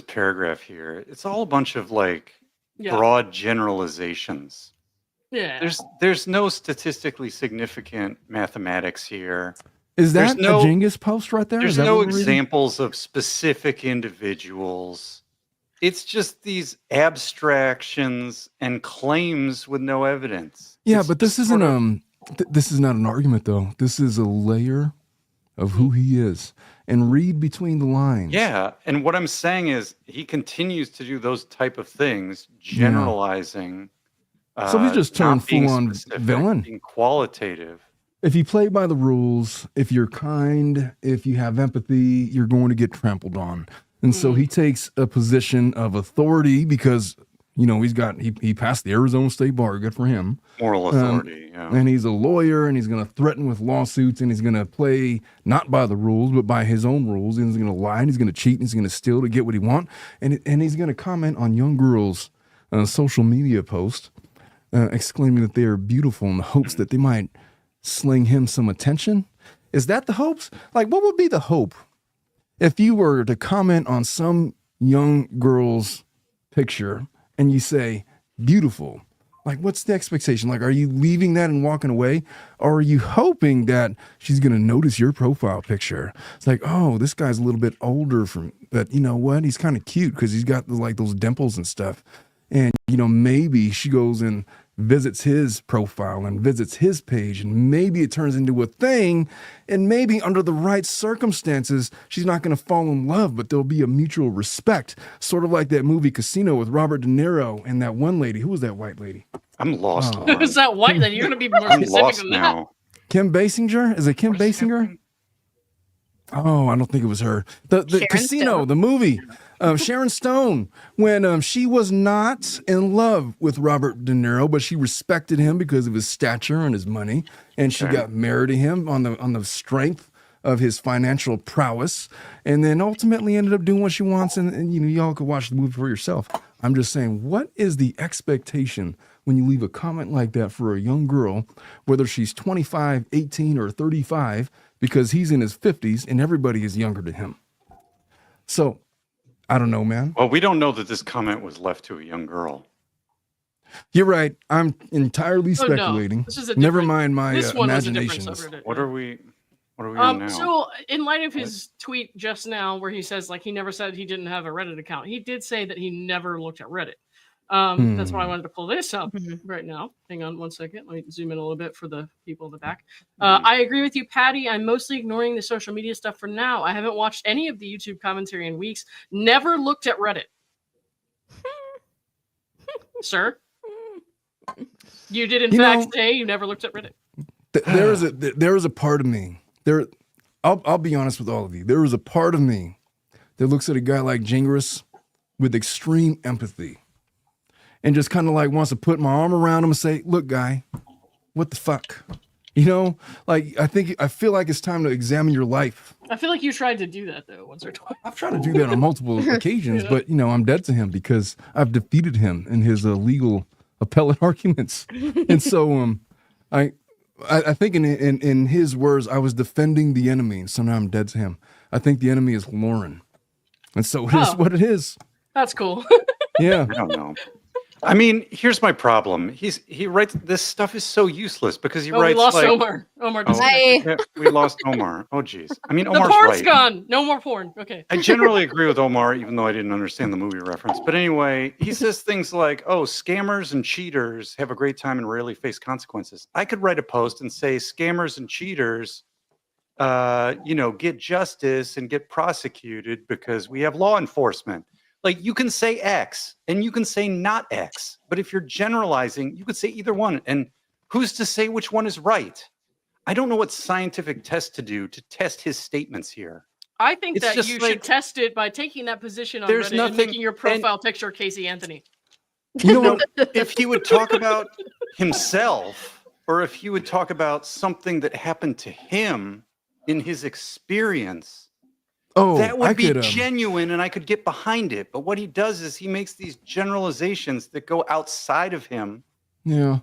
paragraph here, it's all a bunch of like broad generalizations. Yeah. There's no statistically significant mathematics here. Is that a Genghis post right there? There's no examples of specific individuals. It's just these abstractions and claims with no evidence. Yeah, but this isn't this is not an argument though. This is a layer of who he is. And read between the lines. Yeah, and what I'm saying is he continues to do those type of things, generalizing. So he just turned full-on villain. Being qualitative. If you play by the rules, if you're kind, if you have empathy, you're going to get trampled on. And so he takes a position of authority because You know, he passed the Arizona State Bar. Good for him. Moral authority, yeah. And he's a lawyer, and he's going to threaten with lawsuits, and he's going to play not by the rules, but by his own rules. And he's going to lie, and he's going to cheat, and he's going to steal to get what he wants. And he's going to comment on young girls' social media posts, exclaiming that they are beautiful in the hopes that they might sling him some attention. Is that the hopes? Like, what would be the hope if you were to comment on some young girl's picture and you say, beautiful? Like, what's the expectation? Like, are you leaving that and walking away? Or are you hoping that she's going to notice your profile picture? It's like, oh, this guy's a little bit older but you know what? He's kind of cute because he's got like those dimples and stuff. And, you know, maybe she goes and visits his profile and visits his page, and maybe it turns into a thing, and maybe under the right circumstances, she's not going to fall in love, but there'll be a mutual respect, sort of like that movie Casino with Robert De Niro and that one lady. Who was that white lady? I'm lost. Who's that white lady? You're going to be more I'm specific lost than now. that. Kim Basinger? Is it Kim Basinger? Oh, I don't think it was her. The Casino, Stone. the movie. Sharon Stone, when she was not in love with Robert De Niro, but she respected him because of his stature and his money, and she got married to him on the strength of his financial prowess, and then ultimately ended up doing what she wants. And you know, y'all could watch the movie for yourself. I'm just saying, what is the expectation when you leave a comment like that for a young girl, whether she's 25, 18, or 35, because he's in his 50s and everybody is younger than him? So, I don't know, man. Well, we don't know that this comment was left to a young girl. You're right. I'm entirely Oh, no. speculating. This is a Never different- mind my This one was a different imaginations. subreddit. What are we on now? So in light of his tweet just now, where he says like he never said he didn't have a Reddit account, he did say that he never looked at Reddit. That's why I wanted to pull this up right now. Hang on one second. Let me zoom in a little bit for the people in the back. I agree with you, Patty. I'm mostly ignoring the social media stuff for now. I haven't watched any of the YouTube commentary in weeks. Never looked at Reddit. Sir? You did in fact say you never looked at Reddit. There is a part of me. I'll be honest with all of you. There is a part of me that looks at a guy like Jingerous with extreme empathy and just kind of like wants to put my arm around him and say, look, guy, what the fuck? You know, like I feel like it's time to examine your life. I feel like you tried to do that though once or twice. I've tried to do that on multiple occasions, but you know, I'm dead to him because I've defeated him in his legal appellate arguments. And so I think in his words, I was defending the enemy, and so now I'm dead to him. I think the enemy is Lauren. And so it is what it is. That's cool. Yeah. I don't know. I mean, here's my problem. He writes this stuff is so useless because he writes we lost like, Omar. Omar just yeah, we lost Omar. Oh geez. I mean, the Omar's porn's right. gone. No more porn. Okay. I generally agree with Omar, even though I didn't understand the movie reference. But anyway, he says things like, oh, scammers and cheaters have a great time and rarely face consequences. I could write a post and say scammers and cheaters, get justice and get prosecuted because we have law enforcement. Like, you can say X and you can say not X. But if you're generalizing, you could say either one. And who's to say which one is right? I don't know what scientific test to do to test his statements here. I think It's that just you like- should test it by taking that position on There's Reddit and nothing- making your profile picture Casey Anthony. You know what? If he would talk about himself, or if he would talk about something that happened to him in his experience, that would be genuine and I could get behind it. But what he does is he makes these generalizations that go outside of him. Yeah.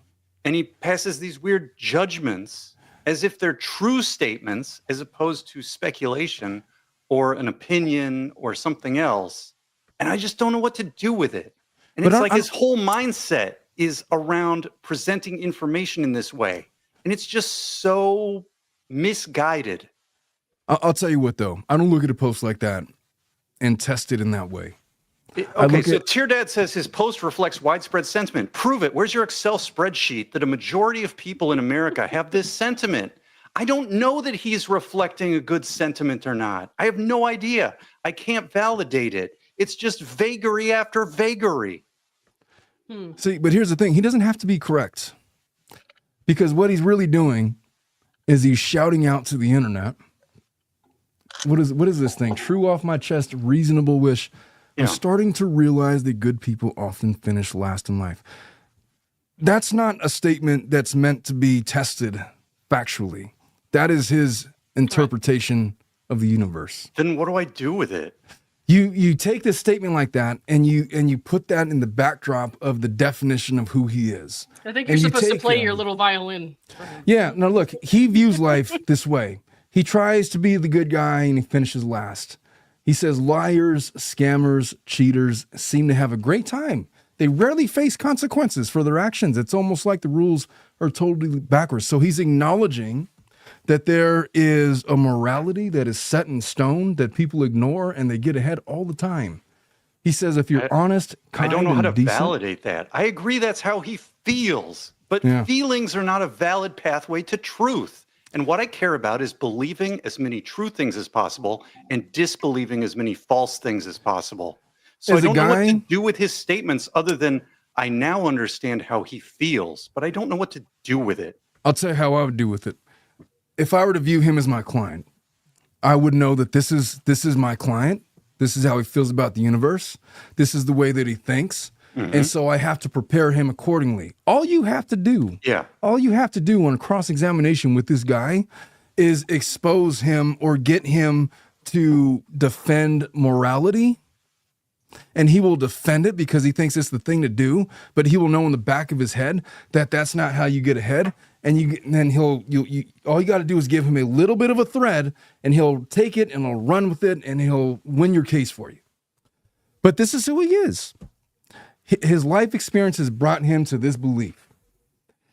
And he passes these weird judgments as if they're true statements as opposed to speculation or an opinion or something else. And I just don't know what to do with it. And But it's like his whole mindset is around presenting information in this way. And it's just so misguided. I'll tell you what, though. I don't look at a post like that and test it in that way. Okay, so Tear Dad says his post reflects widespread sentiment. Prove it. Where's your Excel spreadsheet that a majority of people in America have this sentiment? I don't know that he's reflecting a good sentiment or not. I have no idea. I can't validate it. It's just vagary after vagary. See, but here's the thing. He doesn't have to be correct. Because what he's really doing is he's shouting out to the internet. What is this thing? True off my chest, reasonable wish. are starting to realize that good people often finish last in life. That's not a statement that's meant to be tested factually. That is his interpretation of the universe. Then what do I do with it? You take this statement like that and you put that in the backdrop of the definition of who he is. I think you're supposed to play your little violin. Yeah, no, look, he views life this way. He tries to be the good guy and he finishes last. He says liars, scammers, cheaters seem to have a great time. They rarely face consequences for their actions. It's almost like the rules are totally backwards. So he's acknowledging that there is a morality that is set in stone that people ignore and they get ahead all the time. He says if you're honest, kind, I don't know how to decent, validate that. I agree that's how he feels, but feelings are not a valid pathway to truth. And what I care about is believing as many true things as possible and disbelieving as many false things as possible. So I don't know what to do with his statements other than I now understand how he feels, but I don't know what to do with it. I'll tell you how I would do with it. If I were to view him as my client, I would know that this is my client. This is how he feels about the universe. This is the way that he thinks. And so I have to prepare him accordingly. All you have to do on a cross-examination with this guy is expose him or get him to defend morality. And he will defend it because he thinks it's the thing to do, but he will know in the back of his head that that's not how you get ahead. And then all you got to do is give him a little bit of a thread and he'll take it and he'll run with it and he'll win your case for you. But this is who he is. His life experience has brought him to this belief.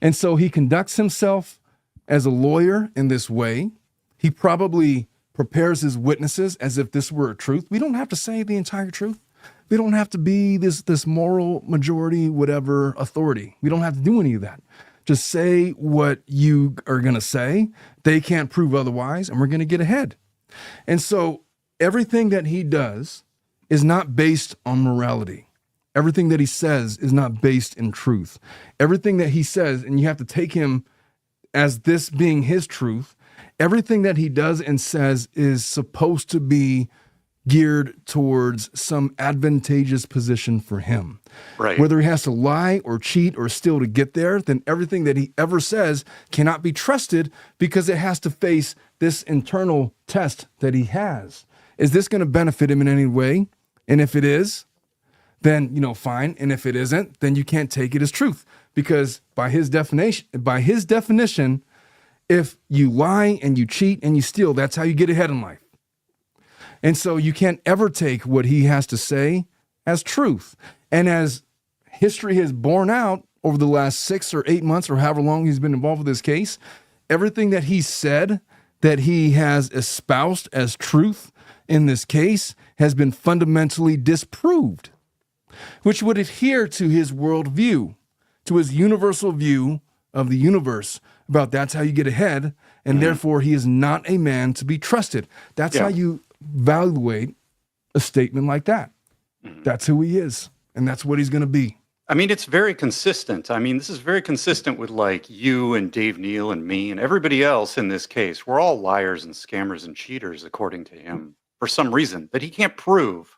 And so he conducts himself as a lawyer in this way. He probably prepares his witnesses as if this were a truth. We don't have to say the entire truth. We don't have to be this moral majority, whatever authority. We don't have to do any of that. Just say what you are going to say. They can't prove otherwise, and we're going to get ahead. And so everything that he does is not based on morality. Everything that he says is not based in truth. Everything that he says, and you have to take him as this being his truth, everything that he does and says is supposed to be geared towards some advantageous position for him. Right. Whether he has to lie or cheat or steal to get there, then everything that he ever says cannot be trusted because it has to face this internal test that he has. Is this going to benefit him in any way? And if it is, then, fine. And if it isn't, then you can't take it as truth because by his definition, if you lie and you cheat and you steal, that's how you get ahead in life. And so you can't ever take what he has to say as truth. And as history has borne out over the last 6 or 8 months or however long he's been involved with this case, everything that he said that he has espoused as truth in this case has been fundamentally disproved, which would adhere to his worldview, to his universal view of the universe about that's how you get ahead, and therefore he is not a man to be trusted. That's how you evaluate a statement like that. That's who he is, and that's what he's going to be. I mean, it's very consistent. I mean, this is very consistent with like you and Dave Neal and me and everybody else in this case. We're all liars and scammers and cheaters, according to him, for some reason that he can't prove,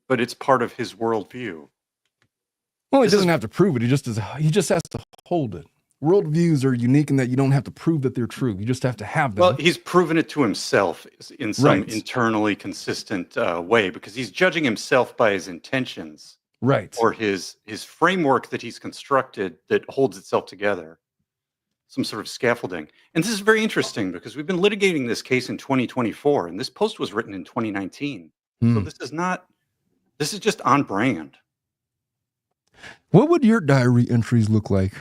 but it's part of his worldview. Well, he doesn't have to prove it. He just has to hold it. Worldviews are unique in that you don't have to prove that they're true. You just have to have them. Well, he's proven it to himself in some internally consistent way because he's judging himself by his intentions. Right. Or his framework that he's constructed that holds itself together. Some sort of scaffolding. And this is very interesting because we've been litigating this case in 2024 and this post was written in 2019. So this is just on brand. What would your diary entries look like?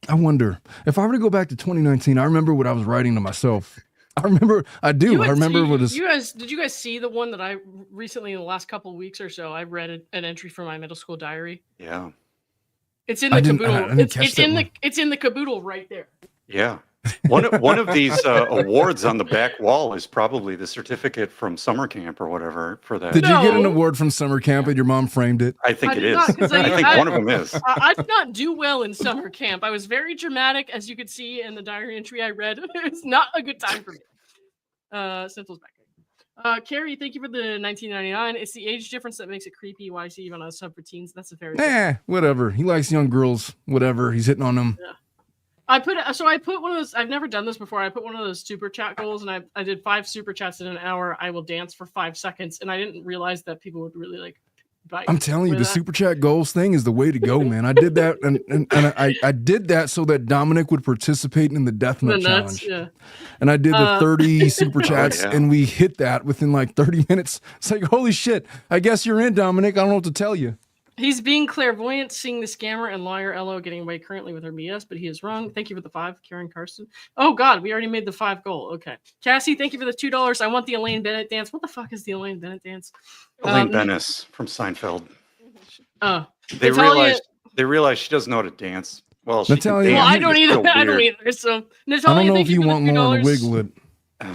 I wonder. If I were to go back to 2019, I remember what I was writing to myself. I remember did you guys see the one that I recently in the last couple of weeks or so I read an entry from my middle school diary? Yeah. It's in the caboodle. It's in the caboodle right there. Yeah. One of these awards on the back wall is probably the certificate from summer camp or whatever for that. Did you get an award from summer camp and your mom framed it? I think it is. I think one of them is. I did not do well in summer camp. I was very dramatic, as you could see in the diary entry I read. It's not a good time for me. Central's back. Carrie, thank you for the $19.99. It's the age difference that makes it creepy. Why is he even on a sub for teens? That's a very Whatever. He likes young girls. Whatever. He's hitting on them. Yeah. I put one of those. I've never done this before. I put one of those super chat goals, and I did 5 super chats in an hour. I will dance for 5 seconds, and I didn't realize that people would really like. I'm telling you, the super chat goals thing is the way to go, man. I did that, and I did that so that Dominic would participate in the Death Nut Challenge. Yeah. And I did the 30 super chats, and we hit that within like 30 minutes. It's like, holy shit! I guess you're in, Dominic. I don't know what to tell you. He's being clairvoyant, seeing the scammer and lawyer Elo getting away currently with her BS, but he is wrong. Thank you for the 5, Karen Carson. Oh God, we already made the 5 goal. Okay, Cassie, thank you for the $2. I want the Elaine Bennett dance. What the fuck is the Elaine Bennett dance? Elaine Bennis from Seinfeld. They realize she doesn't know how to dance. Well, Natalia, I don't either. I don't either. So Natalia, I don't know if you want Lauren to wiggle it.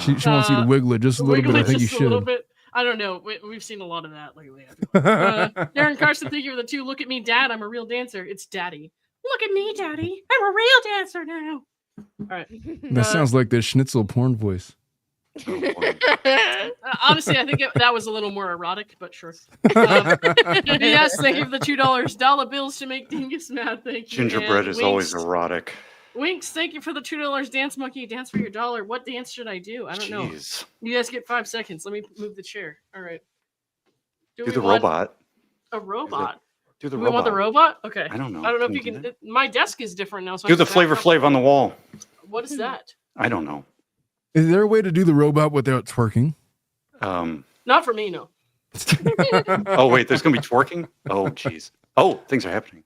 She wants you to wiggle it just a little bit. I think you should. A little bit. I don't know. We've seen a lot of that lately. Darren Carson, thank you for the 2. Look at me, Dad. I'm a real dancer. It's Daddy. Look at me, Daddy. I'm a real dancer now. All right. That sounds like the Schnitzel porn voice. Honestly, I think that was a little more erotic, but sure. Yes, thank you for the $2. Dollar bills to make Dingus mad. Thank you. Gingerbread is always erotic. Winks, thank you for the $2. Dance Monkey, dance for your $1. What dance should I do? I don't know. You guys get 5 seconds. Let me move the chair. All right. Do the robot. A robot. Do the robot. We want the robot? Okay. I don't know. I don't know if you can. My desk is different now. So do the Flavor Flav on the wall. What is that? I don't know. Is there a way to do the robot without twerking? Not for me, no. Oh wait, there's gonna be twerking. Oh jeez. Oh, things are happening.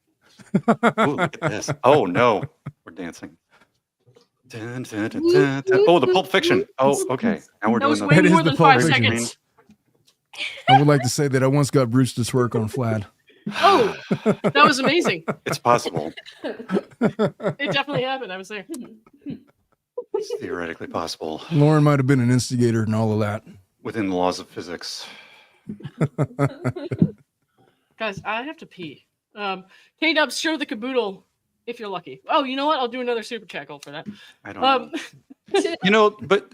Ooh, look at this. Oh no, we're dancing. Dun, dun, dun, dun, dun. Oh, the Pulp Fiction. Oh, okay. Now we're doing way more than 5 seconds. I would like to say that I once got Bruce to twerk on Flad. Oh, that was amazing. It's possible. It definitely happened. I was there. It's theoretically possible. Lauren might have been an instigator and all of that. Within the laws of physics. Guys, I have to pee. K-Dubs, show the caboodle if you're lucky. Oh, you know what? I'll do another super chat goal for that. I don't know. You know, but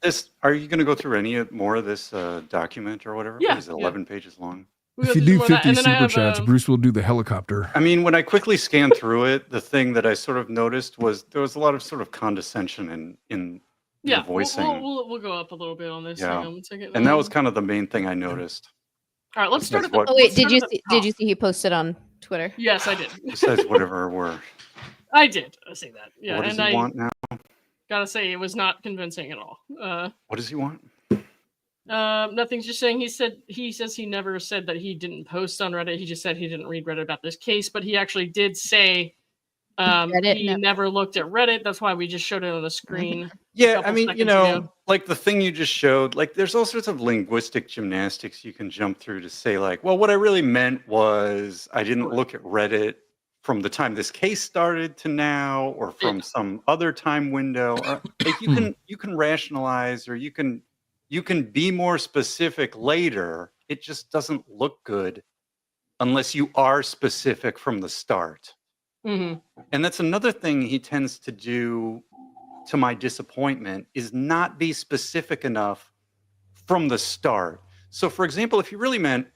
this, are you going to go through any more of this document or whatever? Yeah. Is it 11 pages long? If you do 50 super chats, Bruce will do the helicopter. I mean, when I quickly scanned through it, the thing that I sort of noticed was there was a lot of sort of condescension in the voicing. We'll go up a little bit on this. Yeah. And that was kind of the main thing I noticed. All right, let's start at the. Oh wait, did you see he posted on Twitter? Yes, I did. It says whatever we're. I did say that. Yeah, what does he want now? Gotta say, it was not convincing at all. What does he want? Nothing's just saying he says he never said that he didn't post on Reddit. He just said he didn't read Reddit about this case, but he actually did say he never looked at Reddit. That's why we just showed it on the screen. Yeah, I mean, you know, like the thing you just showed, like there's all sorts of linguistic gymnastics you can jump through to say like, well, what I really meant was I didn't look at Reddit from the time this case started to now, or from some other time window. Or, like you can rationalize, or you can be more specific later. It just doesn't look good unless you are specific from the start. Mm-hmm. And that's another thing he tends to do, to my disappointment, is not be specific enough from the start. So for example, if you really meant,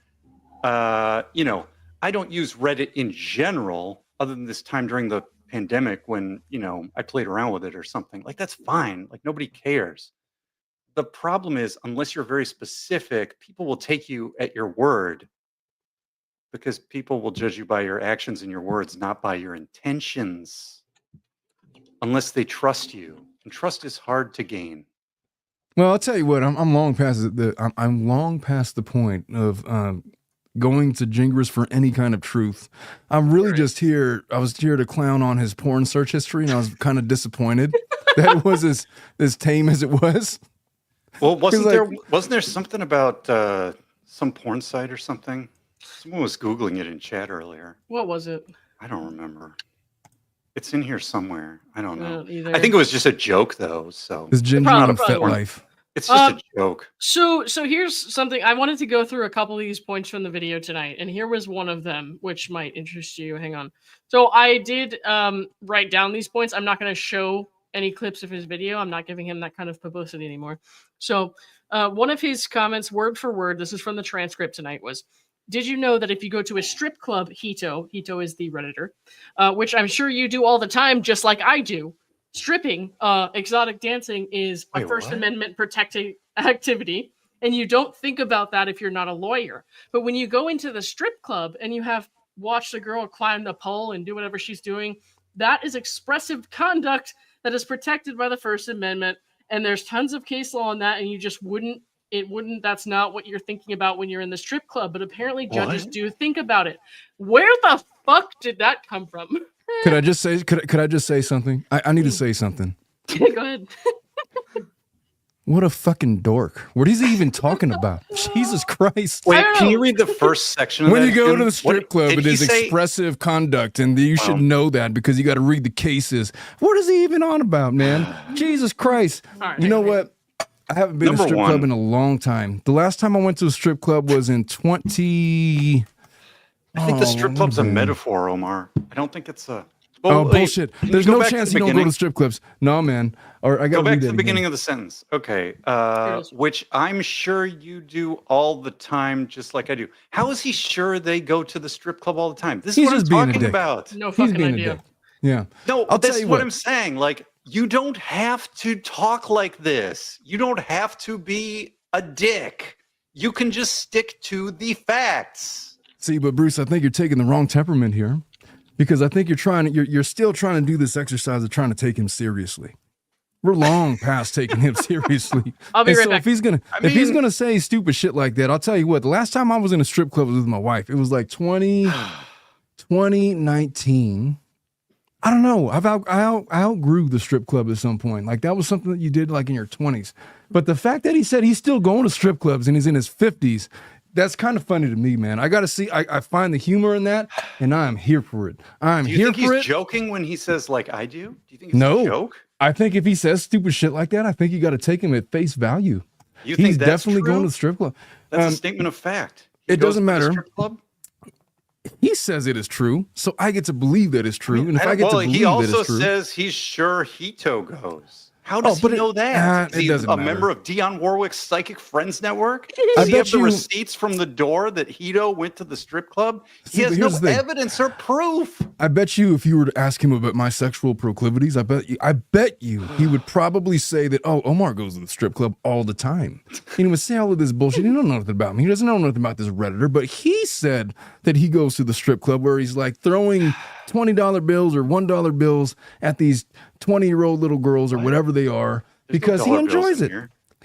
you know, I don't use Reddit in general, other than this time during the pandemic when, you know, I played around with it or something, like that's fine. Like nobody cares. The problem is, unless you're very specific, people will take you at your word, because people will judge you by your actions and your words, not by your intentions, unless they trust you. And trust is hard to gain. Well, I'll tell you what, I'm long past I'm long past the point of going to Jingris for any kind of truth. I'm really just here. I was here to clown on his porn search history, and I was kind of disappointed that it was as tame as it was. Well, wasn't there something about some porn site or something? Someone was Googling it in chat earlier. What was it? I don't remember. It's in here somewhere. I don't know. Either. I think it was just a joke, though. So it's Ginger on FetLife. It's just a joke. So here's something. I wanted to go through a couple of these points from the video tonight, and here was one of them, which might interest you. Hang on. So I did write down these points. I'm not going to show any clips of his video. I'm not giving him that kind of publicity anymore. So One of his comments, word for word, this is from the transcript tonight, was, did you know that if you go to a strip club, Hito is the Redditor, which I'm sure you do all the time, just like I do, stripping, exotic dancing is a First Amendment protected activity. And you don't think about that if you're not a lawyer. But when you go into the strip club and you have watched a girl climb the pole and do whatever she's doing, that is expressive conduct that is protected by the First Amendment. And there's tons of case law on that. And you just that's not what you're thinking about when you're in the strip club. But apparently judges do think about it. Where the fuck did that come from? Could I just say something? I need to say something. Go ahead. What a fucking dork. What is he even talking about? Jesus Christ. Wait, can you read the first section of when that? You go to the strip club, it is expressive conduct, and you should know that because you got to read the cases. What is he even on about, man? Jesus Christ. Right, you know what? I haven't been to a strip club in a long time. The last time I went to a strip club was in 20... I think the strip club's a metaphor, Omar. I don't think it's a... Well, bullshit. There's no chance you don't go to strip clubs. No, man. Or I got go back to the beginning of the sentence. Okay. Which I'm sure you do all the time, just like I do. How is he sure they go to the strip club all the time? This is what I'm talking about. No fucking idea. Yeah. No, that's what I'm saying. Like, you don't have to talk like this. You don't have to be a dick. You can just stick to the facts. See, but Bruce, I think you're taking the wrong temperament here. Because I think you're still trying to do this exercise of trying to take him seriously. We're long past taking him seriously. I'll be right back. If he's gonna say stupid shit like that, I'll tell you what. The last time I was in a strip club was with my wife. It was like 2019. I don't know. I outgrew the strip club at some point. Like that was something that you did like in your 20s. But the fact that he said he's still going to strip clubs and he's in his 50s. That's kind of funny to me, man. I got to see. I find the humor in that, and I am here for it. Do you think he's joking when he says like I do? Do you think it's a joke? I think if he says stupid shit like that, I think you got to take him at face value. You think he's that's definitely true? Going to the strip club. That's a statement of fact. It doesn't matter. Strip club? He says it is true, so I get to believe that it's true. And if I get to believe he also that it's true, says he's sure Hito goes. How does he know that? Is he a member of Dionne Warwick's Psychic Friends Network? Does he have the receipts from the door that Hito went to the strip club? He has no evidence or proof. I bet you if you were to ask him about my sexual proclivities, I bet you he would probably say that, oh, Omar goes to the strip club all the time. And he would say all of this bullshit. He don't know nothing about me. He doesn't know nothing about this Redditor, but he said that he goes to the strip club where he's like throwing $20 bills or $1 bills at these 20-year-old little girls or whatever they are because he enjoys it.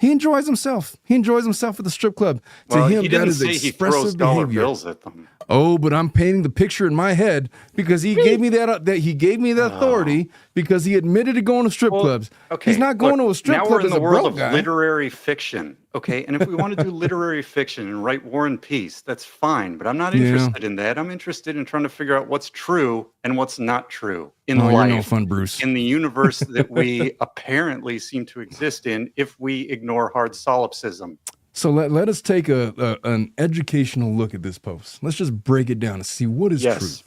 He enjoys himself. He enjoys himself at the strip club. Well, to him, he didn't that is say he expressive throws dollar behavior. Bills at them. Oh, but I'm painting the picture in my head because he gave me that he gave me that authority because he admitted to going to strip clubs. Okay, he's not going to a strip club. Now we're in as the a world broke of guy. literary fiction. Okay, and if we want to do literary fiction and write War and Peace, that's fine. But I'm not interested in that. I'm interested in trying to figure out what's true and what's not true in life. You're no fun, Bruce. In the universe that we apparently seem to exist in, if we ignore hard solipsism. So let us take an educational look at this post. Let's just break it down and see what is truth.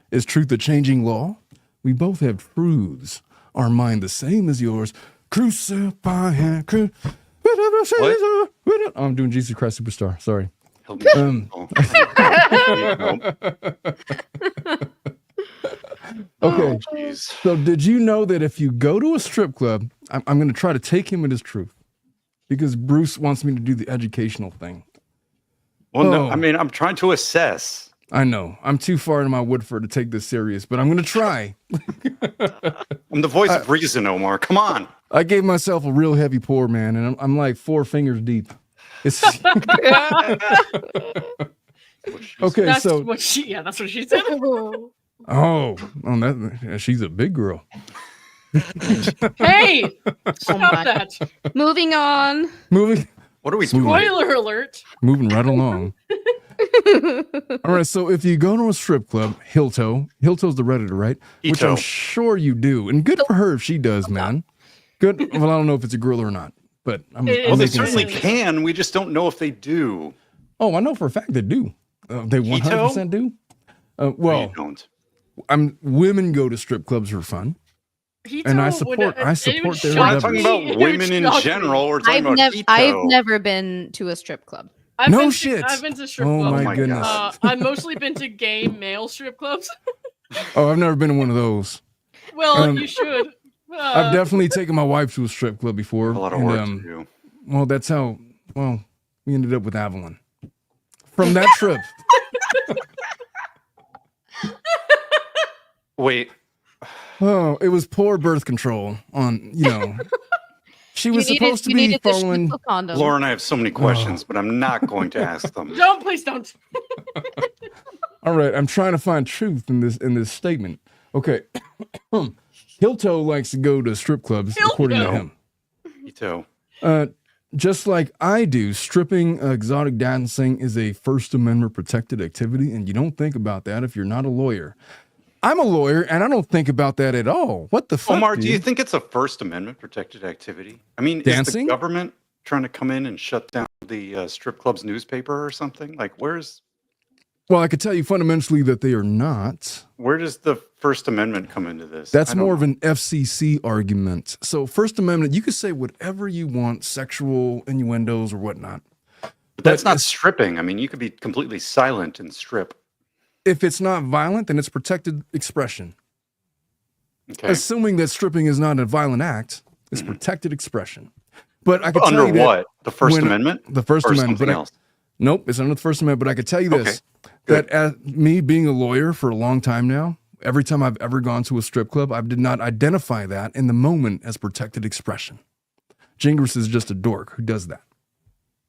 Is truth a changing law? We both have truths. Our mind the same as yours. Crucify him. I'm doing Jesus Christ Superstar. Sorry. Okay. So did you know that if you go to a strip club, I'm going to try to take him at his truth. Because Bruce wants me to do the educational thing. Well, no, I mean, I'm trying to assess. I know. I'm too far into my Woodford to take this serious, but I'm going to try. I'm the voice of reason, Omar. Come on. I gave myself a real heavy pour, man, and I'm like 4 fingers deep. It's okay, that's so what she said. She's a big girl. Hey, stop that. Moving on. What are we doing? Spoiler alert. Moving right along. All right, so if you go to a strip club, Hilto's the Redditor, right? Hito. Which I'm sure you do. And good for her if she does, man. Good. Well, I don't know if it's a girl or not, but they certainly can. We just don't know if they do. Oh, I know for a fact they do. They 100% do. Well, you don't. Women go to strip clubs for fun. And I support their We're not endeavors. talking about women in general. We're talking about I've never been to a strip club. I've been to strip clubs. Oh my goodness. I've mostly been to gay male strip clubs. Oh, I've never been to one of those. Well, you should. I've definitely taken my wife to a strip club before. A lot of work to do. Well, that's how. Well, we ended up with Avalon from that trip. Wait. Oh, it was poor birth control on, she was supposed to be following. Lauren, I have so many questions, but I'm not going to ask them. Please don't. All right, I'm trying to find truth in this statement. Okay. Hilto likes to go to strip clubs, according to him. Hilto. Just like I do, stripping, exotic dancing is a First Amendment protected activity, and you don't think about that if you're not a lawyer. I'm a lawyer, and I don't think about that at all. What the fuck, Omar, dude? do you think it's a First Amendment protected activity? I mean, dancing? Is the government trying to come in and shut down the strip club's newspaper or something? Like, Well, I could tell you fundamentally that they are not. Where does the First Amendment come into this? That's more of an FCC argument. So First Amendment, you could say whatever you want, sexual innuendos or whatnot. But that's not stripping. I mean, you could be completely silent and strip. If it's not violent, then it's protected expression. Okay. Assuming that stripping is not a violent act, it's protected expression. But I could under tell you that what? The First Amendment? The First or Amendment. Something else? Nope, it's under the First Amendment. But I could tell you this, that as me being a lawyer for a long time now, every time I've ever gone to a strip club, I did not identify that in the moment as protected expression. Gingras is just a dork who does that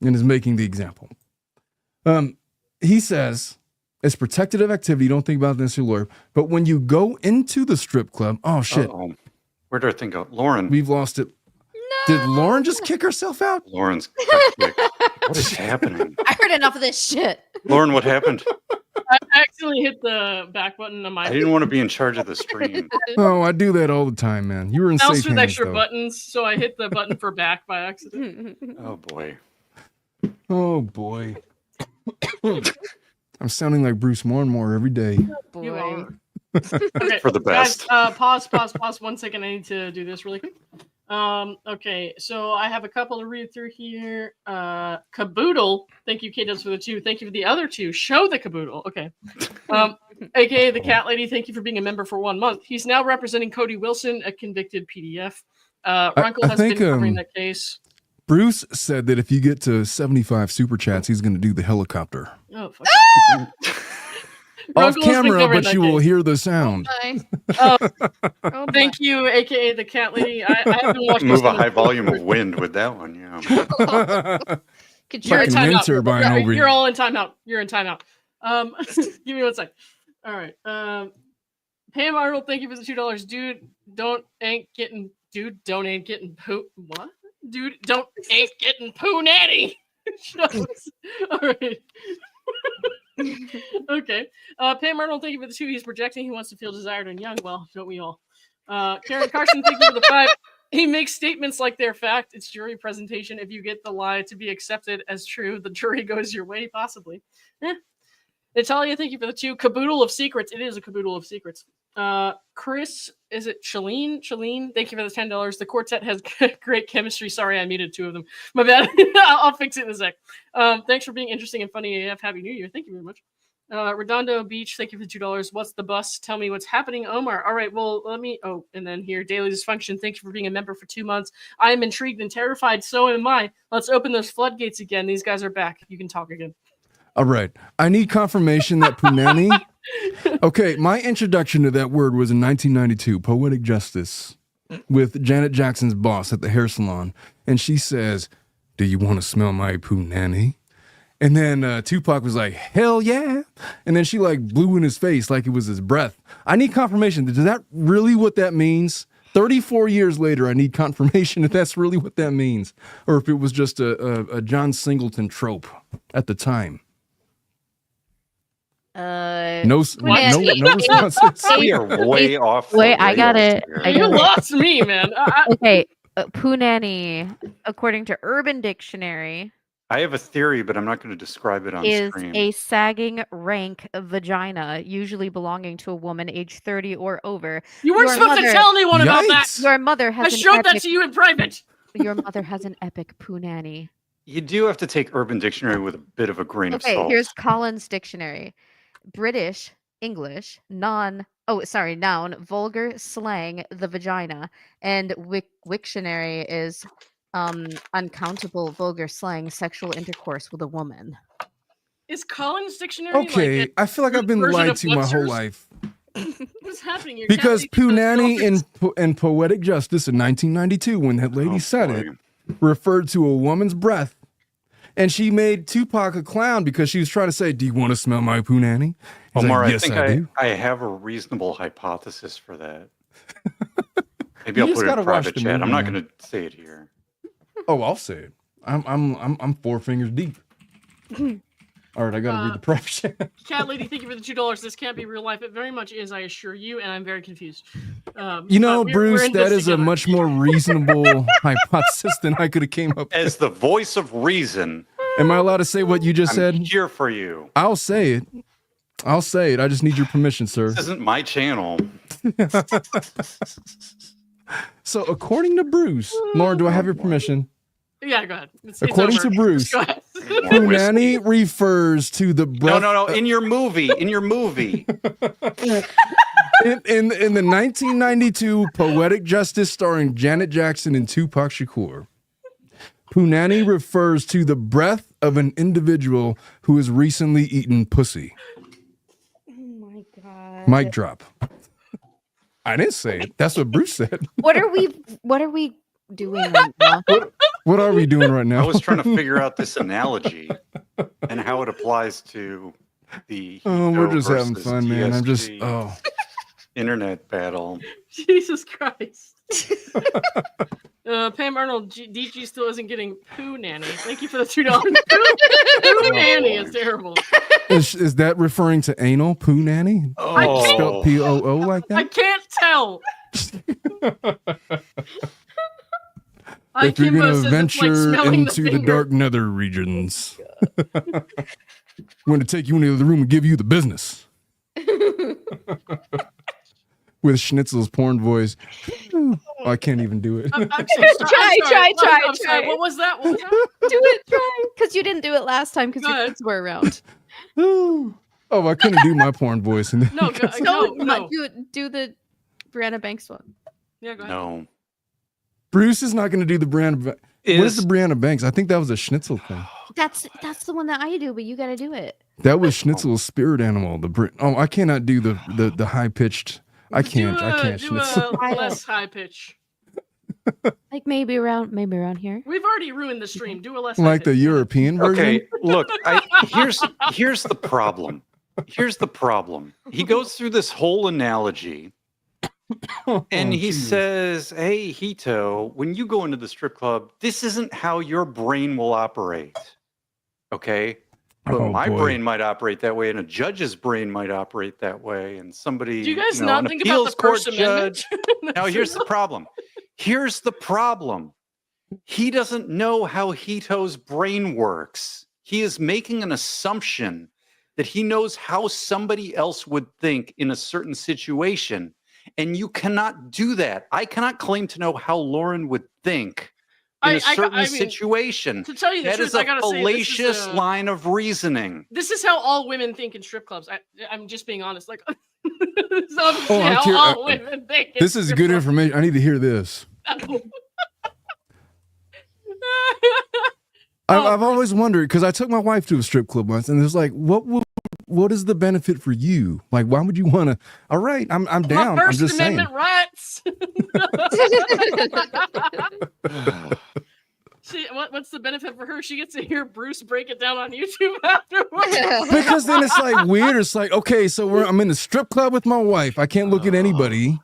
and is making the example. He says it's protected activity. You don't think about this as a lawyer. But when you go into the strip club, oh, shit. Uh-oh. Where did our thing go? Lauren. We've lost it. No. Did Lauren just kick herself out? Lauren's got kicked. What is happening? I heard enough of this shit. Lauren, what happened? I accidentally hit the back button on my. I didn't want to be in charge of the stream. Oh, I do that all the time, man. You were in safe hands, with extra though. buttons, so I hit the button for back by accident. Oh boy. Oh boy. I'm sounding like Bruce more and more every day. Boy. You are. Okay, For the best. Guys, pause 1 second. I need to do this really quick. Okay, so I have a couple to read through here. Caboodle, thank you, K-Dubs, for the 2. Thank you for the other 2. Show the Caboodle. Okay. AKA the Cat Lady, thank you for being a member for 1 month. He's now representing Cody Wilson, a convicted PDF. Runkle has been covering that case. Bruce said that if you get to 75 super chats, he's going to do the helicopter. Oh, fuck. Off camera, but you will hear the sound. Thank you, aka the Cat Lady. I haven't watched. Move a high volume of wind with that one, yeah. You're in timeout. You're all in timeout. You're in timeout. Give me 1 sec. All right. Pam Arnold, thank you for the $2. Dude, don't ain't getting poo. What? Dude, ain't getting poo natty. All right. Okay. Pam Arnold, thank you for the 2. He's projecting. He wants to feel desired and young. Well, don't we all? Karen Carson, thank you for the 5. He makes statements like they're fact. It's jury presentation. If you get the lie to be accepted as true, the jury goes your way, possibly. Natalia, thank you for the 2. Caboodle of secrets. It is a caboodle of secrets. Chris, is it Shalene? Thank you for the $10. The quartet has great chemistry. Sorry, I muted 2 of them. My bad. I'll fix it in a sec. Thanks for being interesting and funny AF. Happy New Year. Thank you very much. Redondo Beach, thank you for the $2. What's the bus? Tell me what's happening, Omar. All right, well, let me. Oh, and then here, Daily Dysfunction. Thank you for being a member for 2 months. I am intrigued and terrified. So am I. Let's open those floodgates again. These guys are back. You can talk again. All right. I need confirmation that punani. Okay, my introduction to that word was in 1992, Poetic Justice, with Janet Jackson's boss at the hair salon. And she says, "Do you want to smell my punani?" And then Tupac was like, "Hell yeah." And then she like blew in his face like it was his breath. I need confirmation. Is that really what that means? 34 years later, I need confirmation if that's really what that means. Or if it was just a John Singleton trope at the time. No responses. We are way off. Wait, I got it. You lost me, man. Okay, punani, according to Urban Dictionary. I have a theory, but I'm not going to describe it on is screen. a sagging, rank vagina, usually belonging to a woman age 30 or over. You weren't supposed to tell anyone about that. Yikes. Your mother has I an showed that epic, to you in private. Your mother has an epic poo nanny. You do have to take Urban Dictionary with a bit of a grain of Okay, salt. here's Collins Dictionary. British, English, noun, vulgar, slang, the vagina. And Wiktionary is uncountable vulgar slang, sexual intercourse with a woman. Is Collins Dictionary Okay, like I feel like I've been version lied of to my whole Webster's? life. What's happening here? Because Cat lady Punani says in Poetic Justice in 1992, when that lady said boy. it, referred to a woman's breath. And she made Tupac a clown because she was trying to say, "Do you want to smell my punani?" He's Omar, like, I yes, think I do. I have a reasonable hypothesis for that. Maybe You I'll just put it gotta in watch private the chat. movie, I'm not man. going to say it here. Oh, I'll say it. I'm 4 fingers deep. All right, I gotta read the private chat. Cat lady, thank you for the $2. This can't be real life. It very much is, I assure you, and I'm very confused. You know, but we're Bruce, in that this is a together. much more reasonable hypothesis than I could have came up with. As the voice of reason, Am I allowed to say what you just I'm said? here for you. I'll say it. I'll say it. I just need your permission, sir. This isn't my channel. So, according to Bruce, Lauren, do I have your permission? Yeah, go ahead. It's According over. to Bruce, Go ahead. More whiskey. punani refers to the breath. No. In your movie. In the 1992 Poetic Justice starring Janet Jackson and Tupac Shakur, punani refers to the breath of an individual who has recently eaten pussy. Oh my god. Mic drop. I didn't say it. That's what Bruce said. What are we doing right now? What are we doing right I now? was trying to figure out this analogy and how it applies to the We're just having versus fun, man. I'm just DSG internet battle. Jesus Christ. Pam Arnold, DG still isn't getting poo nanny. Thank you for the $2. Poo nanny is terrible. Is that referring to anal poo nanny? Oh, Spelled P-O-O like I that? can't tell. If you're Kimbo gonna says it's like venture smelling into the finger. dark nether regions, I'm gonna take you into the room and give you the business. With Schnitzel's porn voice. Oh, I can't even do it. I'm so sorry. Try. I'm sorry. What was that? What was that? Do it, try. Because you didn't do it last time because Go your ahead. kids were around. Oh, I couldn't do my porn voice. And No, no. Do the Brianna Banks one. Yeah, go ahead. no. Bruce is not going to do the Brianna. What is the Brianna Banks? I think that was a Schnitzel thing. That's the one that I do, but you got to do it. That was Schnitzel's spirit animal. I cannot do the high pitched. I can't Do Schnitzel. a less high pitch. Like maybe around here. We've already ruined the stream. Do a less high Like the pitch. European version. Okay, look, here's the problem. Here's the problem. He goes through this whole analogy and he says, "Hey, Hito, when you go into the strip club, this isn't how your brain will operate." Okay? But my brain might operate that way, and a judge's brain might operate that way, and somebody, Do you guys an not think about the appeals court First Amendment? judge. Now, here's the problem. Here's the problem. He doesn't know how Hito's brain works. He is making an assumption that he knows how somebody else would think in a certain situation, and you cannot do that. I cannot claim to know how Lauren would think in a certain situation. To tell you the That truth, is a I gotta say, fallacious line of reasoning. This is how all women think in strip clubs. I'm just being honest. Like, this is obviously I'm how curious. all women think. in This is strip good clubs. information. I need to hear this. I've always wondered because I took my wife to a strip club once, and it was like, what is the benefit for you? Like, why would you want to? All right, I'm down. My I'm First just Amendment saying. rights. What's the benefit for her? She gets to hear Bruce break it down on YouTube afterwards. Because then it's like weird. It's like, okay, so I'm in the strip club with my wife. I can't look at anybody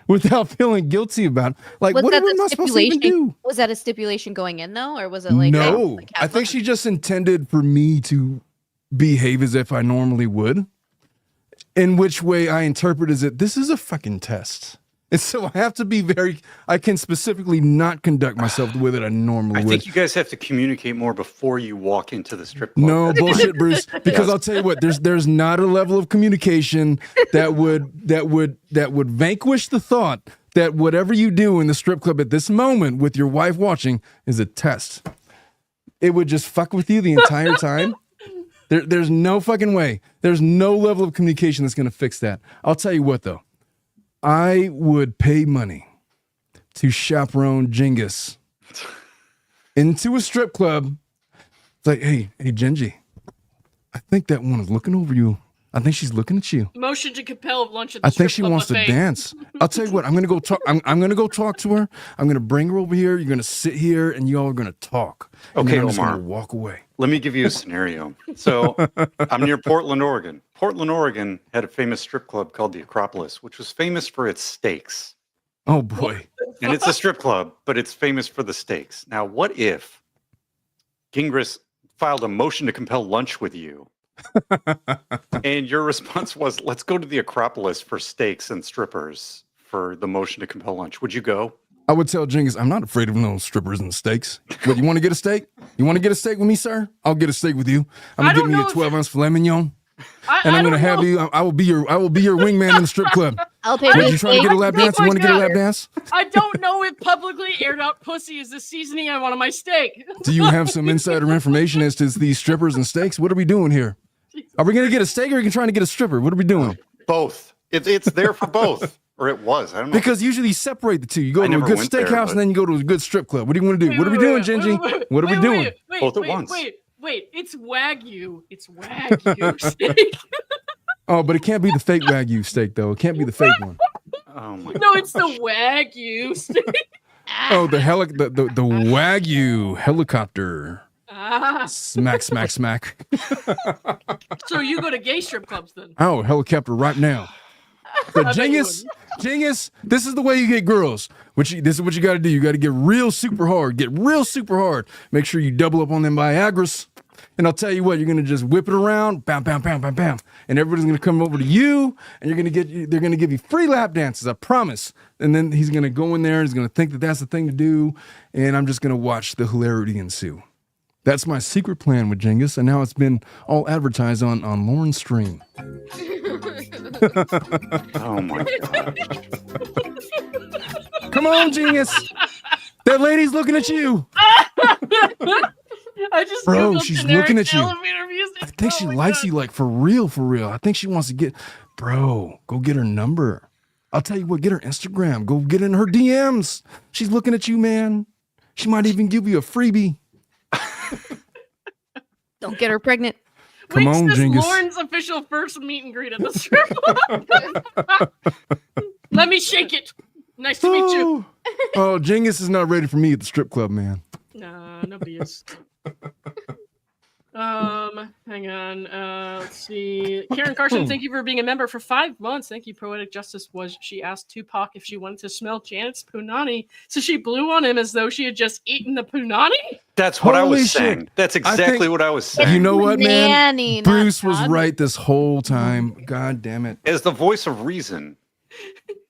without feeling guilty about it. Like, what am I supposed to even do? Was that a stipulation going in though, or was it like No, I think she just intended for me to behave as if I normally would. In which way I interpret is that this is a fucking test. And so I have to be I can specifically not conduct myself the way that I normally I would. think you guys have to communicate more before you walk into the strip club. No bullshit, Bruce. Because I'll tell you what, there's not a level of communication that would vanquish the thought that whatever you do in the strip club at this moment with your wife watching is a test. It would just fuck with you the entire time. There's no fucking way. There's no level of communication that's going to fix that. I'll tell you what, though. I would pay money to chaperone Genghis into a strip club. It's like, hey, Genji, I think that one is looking over you. I think she's looking at you. Motion to compel lunch at the I think strip she club wants buffet. to dance. I'll tell you what, I'm gonna go talk. I'm gonna go talk to her. I'm gonna bring her over here. You're gonna sit here, and you all are gonna talk. And Okay, then I'm just Omar. gonna walk away. Let me give you a scenario. So I'm near Portland, Oregon. Portland, Oregon had a famous strip club called the Acropolis, which was famous for its steaks. Oh boy. And it's a strip club, but it's famous for the steaks. Now, what if Gingras filed a motion to compel lunch with you? And your response was, let's go to the Acropolis for steaks and strippers for the motion to compel lunch. Would you go? I would tell Genghis, I'm not afraid of no strippers and steaks. What, you want to get a steak? You want to get a steak with me, sir? I'll get a steak with you. I'm I gonna don't get me a know if- 12-ounce filet mignon, and I I'm gonna don't have know. you. I will be your wingman in the strip club. I'll pay I for What, don't you trying to get a lap think dance? You want to get a lap dance? I don't know if publicly aired out pussy is the seasoning I want on my steak. Do you have some insider information as to these strippers and steaks? What are we doing here? Are we gonna get a steak, or are we trying to get a stripper? What are we doing? Both. It's there for both. Or it was. I don't know. Because usually you separate the two. You go I to a never good went there, steakhouse but- and then you go to a good strip club. What do you want to do? What are we doing, Gingy? What are we doing? Both at once. Wait. It's Wagyu. It's Wagyu steak. Oh, but it can't be the fake Wagyu steak, though. It can't be the fake one. Oh my No, it's the Wagyu steak. Oh, the Wagyu helicopter. Ah, Smack, smack, smack. so you go to gay strip clubs then? Oh, helicopter right now. So I bet you Genghis, this is the way you get girls. This is what you got to do. You got to get real super hard. Get real super hard. Make sure you double up on them Viagras. And I'll tell you what, you're going to just whip it around, bam, bam, bam, bam, bam. And everybody's going to come over to you, and they're going to give you free lap dances, I promise. And then he's going to go in there, and he's going to think that that's the thing to do, and I'm just going to watch the hilarity ensue. That's my secret plan with Genghis, and now it's been all advertised on Lauren's stream. Oh my gosh. Come on, Genghis. That lady's looking at you. I just Bro, Googled she's generic looking at you. elevator music. I think she Oh my likes God. you, like, for real, for real. I think she wants to get, bro, go get her number. I'll tell you what, get her Instagram. Go get in her DMs. She's looking at you, man. She might even give you a freebie. Don't get her pregnant. Come Wait, on, this is Genghis. Lauren's official first meet and greet at the strip club. Let me shake it. Nice to meet you. Oh, Genghis is not ready for me at the strip club, man. Nah, nobody is. Hang on. Let's see. Karen Carson, thank you for being a member for 5 months. Thank you. Poetic Justice was she asked Tupac if she wanted to smell Janet's punani, so she blew on him as though she had just eaten the punani. That's what I Holy was shit. saying. That's I exactly think- what I was saying. You know what, man? Nanny, not Bruce was God. right this whole time. God damn it. As the voice of reason.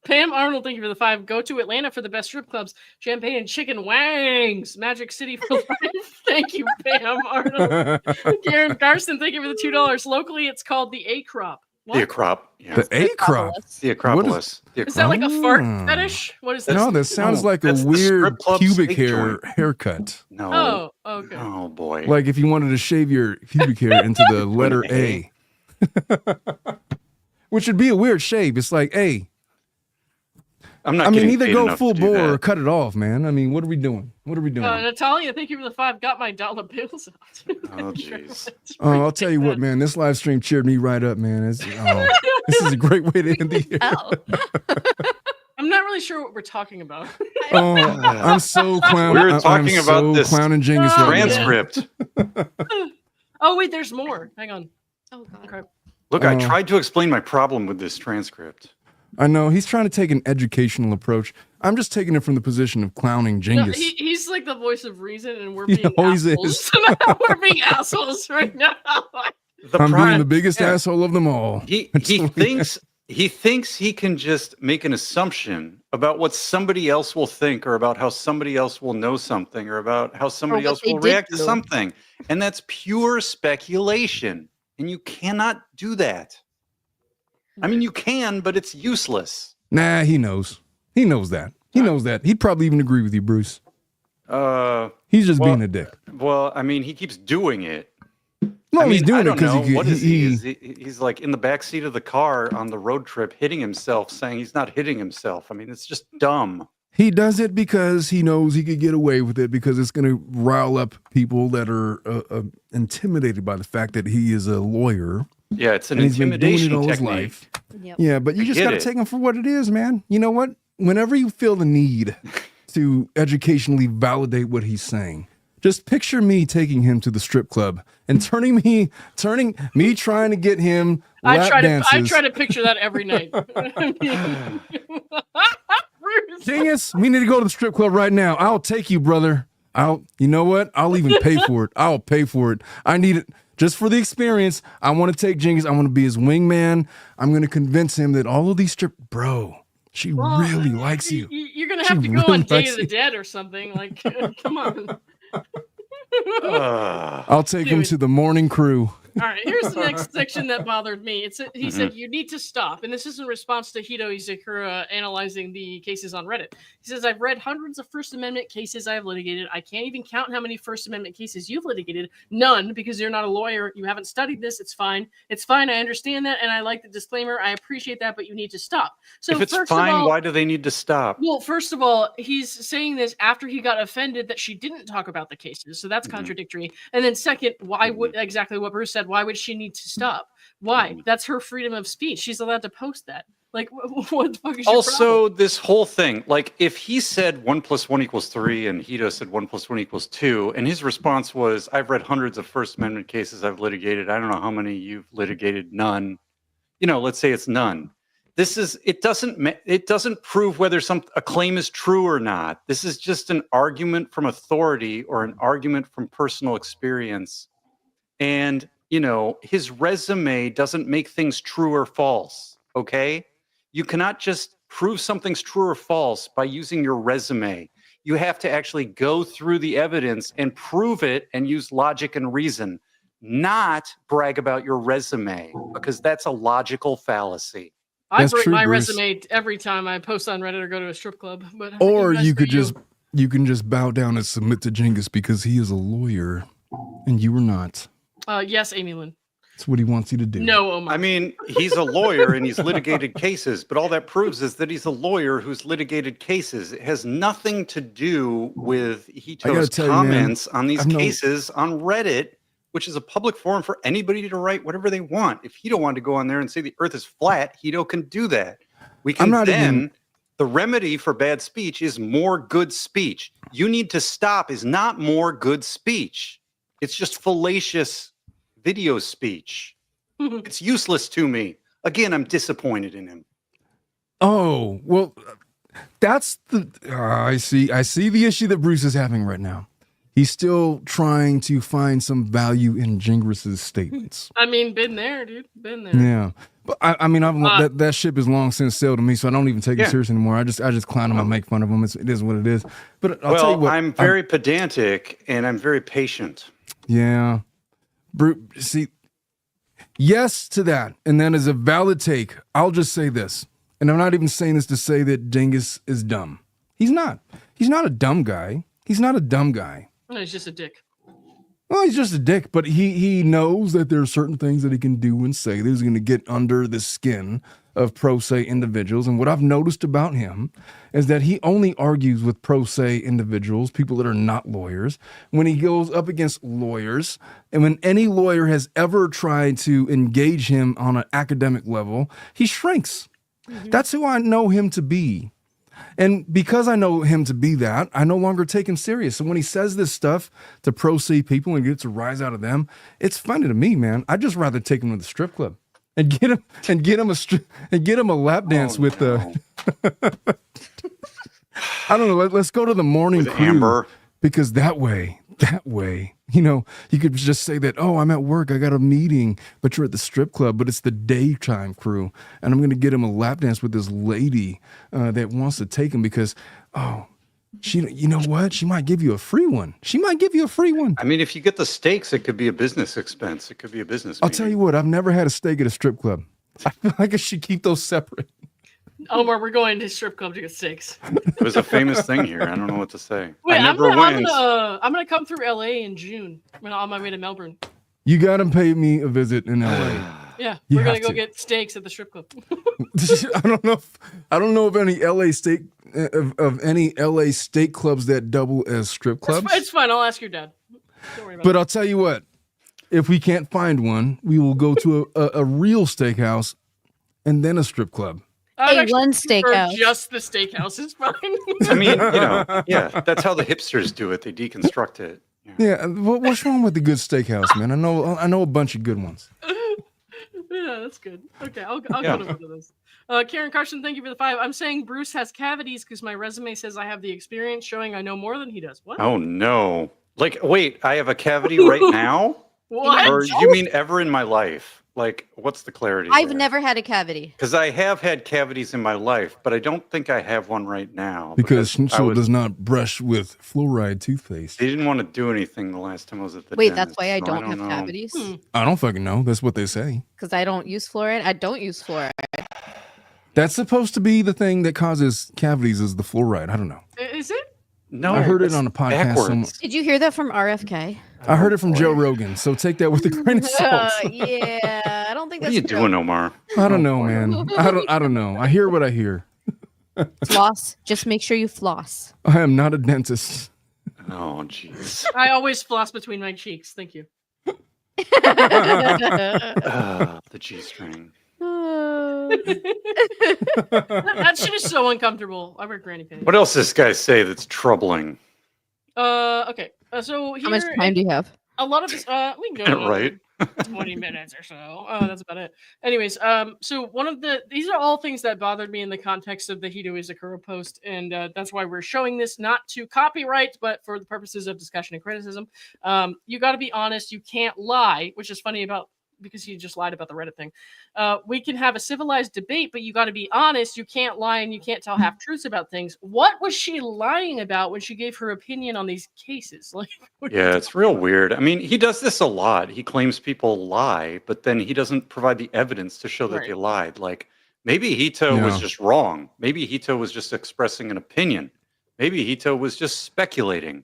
Pam Arnold, thank you for the 5. Go to Atlanta for the best strip clubs. Champagne and chicken wangs. Magic City for life. Thank you, Pam Arnold. Karen Carson, thank you for the $2. Locally, it's called the A crop. The Acrop. Yeah. The A crop. The Acropolis. The Is that like a fart Ah. fetish? What is that? No, that sounds No, like a that's the weird strip club pubic steak hair joint. haircut. No. Oh, okay. Oh boy. Like if you wanted to shave your pubic hair into the letter A. Which would be a weird shave. It's like, hey, I'm not I mean, getting either paid go enough full to do bore or that. cut it off, man. I mean, what are we doing? What are we doing? Natalia, thank you for the 5. Got my dollar bills out. Oh jeez. Oh, I'll tell you what, man. This live stream cheered me right up, man. This is a great way to end the year. Oh. I'm not really sure what we're talking about. Oh, I'm so clown. We were I'm talking about so this clowning Genghis Oh, right now. Transcript. Oh, wait, there's more. Hang on. Oh God. Okay. Look, I tried to explain my problem with this transcript. I know he's trying to take an educational approach. I'm just taking it from the position of clowning No, Genghis. he's like the voice of reason, and we're He being always assholes. We're being assholes right now. The I'm being problem- the biggest yeah. asshole of them all. He thinks he can just make an assumption about what somebody else will think, or about how somebody else will know something, or about how somebody what else they will did react to do. something. And that's pure speculation. And you cannot do that. I mean, you can, but it's useless. Nah, he knows. He knows that. He knows that. He'd probably even agree with you, Bruce. He's just being a dick. Well, I mean, he keeps doing it. No, I mean, he's doing I it don't because know. What is he? He's like in the backseat of the car on the road trip hitting himself, saying he's not hitting himself. I mean, it's just dumb. He does it because he knows he could get away with it, because it's going to rile up people that are intimidated by the fact that he is a lawyer. Yeah, it's an and he's been doing intimidation it all his technique. life. Yep. Yeah, but you just got to take him for what it is, man. You know what? Whenever you feel the need to educationally validate what he's saying, just picture me taking him to the strip club and turning me trying to get him lap dances. I try to picture that every night. Dingus, we need to go to the strip club right now. I'll take you, brother. You know what? I'll even pay for it. I'll pay for it. I need it just for the experience. I want to take Dingus. I want to be his wingman. I'm going to convince him that all of these bro, she really likes you. You're going to have to go on Day of the Dead or something. Like, come on. I'll take him to the morning crew. All right, here's the next section that bothered me. He said, you need to stop. And this is in response to Hito Izakura analyzing the cases on Reddit. He says, I've read hundreds of First Amendment cases I have litigated. I can't even count how many First Amendment cases you've litigated. None, because you're not a lawyer. You haven't studied this. It's fine. It's fine. I understand that. And I like the disclaimer. I appreciate that, but you need to stop. So if it's fine, why do they need to stop? Well, first of all, he's saying this after he got offended that she didn't talk about the cases. So that's contradictory. And then second, why would exactly what Bruce said? Why would she need to stop? Why? That's her freedom of speech. She's allowed to post that. Like, what the fuck is your problem? This whole thing, like, if he said 1 + 1 = 3 and Hito said 1 + 1 = 2, and his response was, I've read hundreds of First Amendment cases I've litigated. I don't know how many you've litigated. None. Let's say it's none. It doesn't prove whether a claim is true or not. This is just an argument from authority or an argument from personal experience. And, his resume doesn't make things true or false. Okay? You cannot just prove something's true or false by using your resume. You have to actually go through the evidence and prove it and use logic and reason, not brag about your resume, because that's a logical fallacy. I break my resume every time I post on Reddit or go to a strip club. But or you can just bow down and submit to Genghis because he is a lawyer and you are not. Yes, Amy Lynn. That's what he wants you to do. No, Omar. I mean, he's a lawyer and he's litigated cases, but all that proves is that he's a lawyer who's litigated cases. It has nothing to do with Hito's comments on these cases on Reddit, which is a public forum for anybody to write whatever they want. If Hito wanted to go on there and say the earth is flat, Hito can do that. We can the remedy for bad speech is more good speech. You need to stop is not more good speech. It's just fallacious video speech. It's useless to me. Again, I'm disappointed in him. Oh, well, that's I see the issue that Bruce is having right now. He's still trying to find some value in Gingris's statements. I mean, been there, dude. Been there. Yeah. But I mean, that ship is long since sailed to me, so I don't even take it serious anymore. I just clown him and make fun of him. It is what it is. But I'll tell you what, I'm very pedantic and I'm very patient. Yeah. Bruce, see, yes to that. And that is a valid take. I'll just say this. And I'm not even saying this to say that Genghis is dumb. He's not. He's not a dumb guy. He's not a dumb guy. No, he's just a dick. Well, he's just a dick, but he knows that there are certain things that he can do and say that is going to get under the skin of pro se individuals. And what I've noticed about him is that he only argues with pro se individuals, people that are not lawyers, when he goes up against lawyers. And when any lawyer has ever tried to engage him on an academic level, he shrinks. Mm-hmm. That's who I know him to be. And because I know him to be that, I no longer take him serious. So when he says this stuff to pro se people and gets a rise out of them, it's funny to me, man. I'd just rather take him to the strip club and get him a lap dance with I don't know. Let's go to the morning crew, Amber, because that way that way. You know, you could just say that, oh, I'm at work, I got a meeting, but you're at the strip club, but it's the daytime crew. And I'm going to get him a lap dance with this lady that wants to take him because, oh, you know what? She might give you a free one. I mean, if you get the steaks, it could be a business expense. It could be a business. I'll tell you what, I've never had a steak at a strip club. I feel like I should keep those separate. Omar, we're going to strip club to get steaks. It was a famous thing here. I don't know what to say. Wait, I never went. I'm gonna come through LA in June. I'm on my way to Melbourne. You gotta pay me a visit in LA. Yeah, You we're gonna have go to. get steaks at the strip club. I don't know of any LA steak of any LA steak clubs that double as strip clubs. It's fine. I'll ask your dad. Don't worry about But it. I'll tell you what, if we can't find one, we will go to a real steakhouse and then a strip club. I'd actually one prefer steakhouse. Just the steakhouse is fine. I mean, yeah, that's how the hipsters do it. They deconstruct it. Yeah, what's wrong with the good steakhouse, man? I know a bunch of good ones. Yeah, that's good. Okay, I'll go to one of those. Karen Carson, thank you for the 5. I'm saying Bruce has cavities because my resume says I have the experience showing I know more than he does. What? Oh no! Like, wait, I have a cavity right now, What? or you mean ever in my life? Like, what's the clarity? I've never had a cavity. Because I have had cavities in my life, but I don't think I have one right now. Because Schnitzel does not brush with fluoride toothpaste. They didn't want to do anything the last time I was at the Wait, dentist, that's why I so don't have know. cavities? I don't fucking know. That's what they say. Because I don't use fluoride? I don't use fluoride. That's supposed to be the thing that causes cavities is the fluoride. I don't know. Is it? No, I heard it it's on a podcast. backwards. Did you hear that from RFK? I heard it from Joe Rogan, so take that with a grain of salt. Yeah, I don't think What that's are you true. doing, Omar? I don't know, man. I don't know. I hear what I hear. Floss. Just make sure you floss. I am not a dentist. Oh, jeez. I always floss between my cheeks. Thank you. The G-string. That shit is so uncomfortable. I wear granny panties. What else does this guy say that's troubling? Okay. So here, How much time do you have? a lot of this, we can go Right? 20 minutes or so. That's about it. Anyways, so these are all things that bothered me in the context of the Hito Izakura post, and that's why we're showing this not to copyright, but for the purposes of discussion and criticism. You got to be honest. You can't lie, which is funny because he just lied about the Reddit thing. We can have a civilized debate, but you got to be honest. You can't lie and you can't tell half truths about things. What was she lying about when she gave her opinion on these cases? Like, Yeah, it's real weird. I mean, he does this a lot. He claims people lie, but then he doesn't provide the evidence to show that they lied. Like, maybe Hito was just wrong. Maybe Hito was just expressing an opinion. Maybe Hito was just speculating.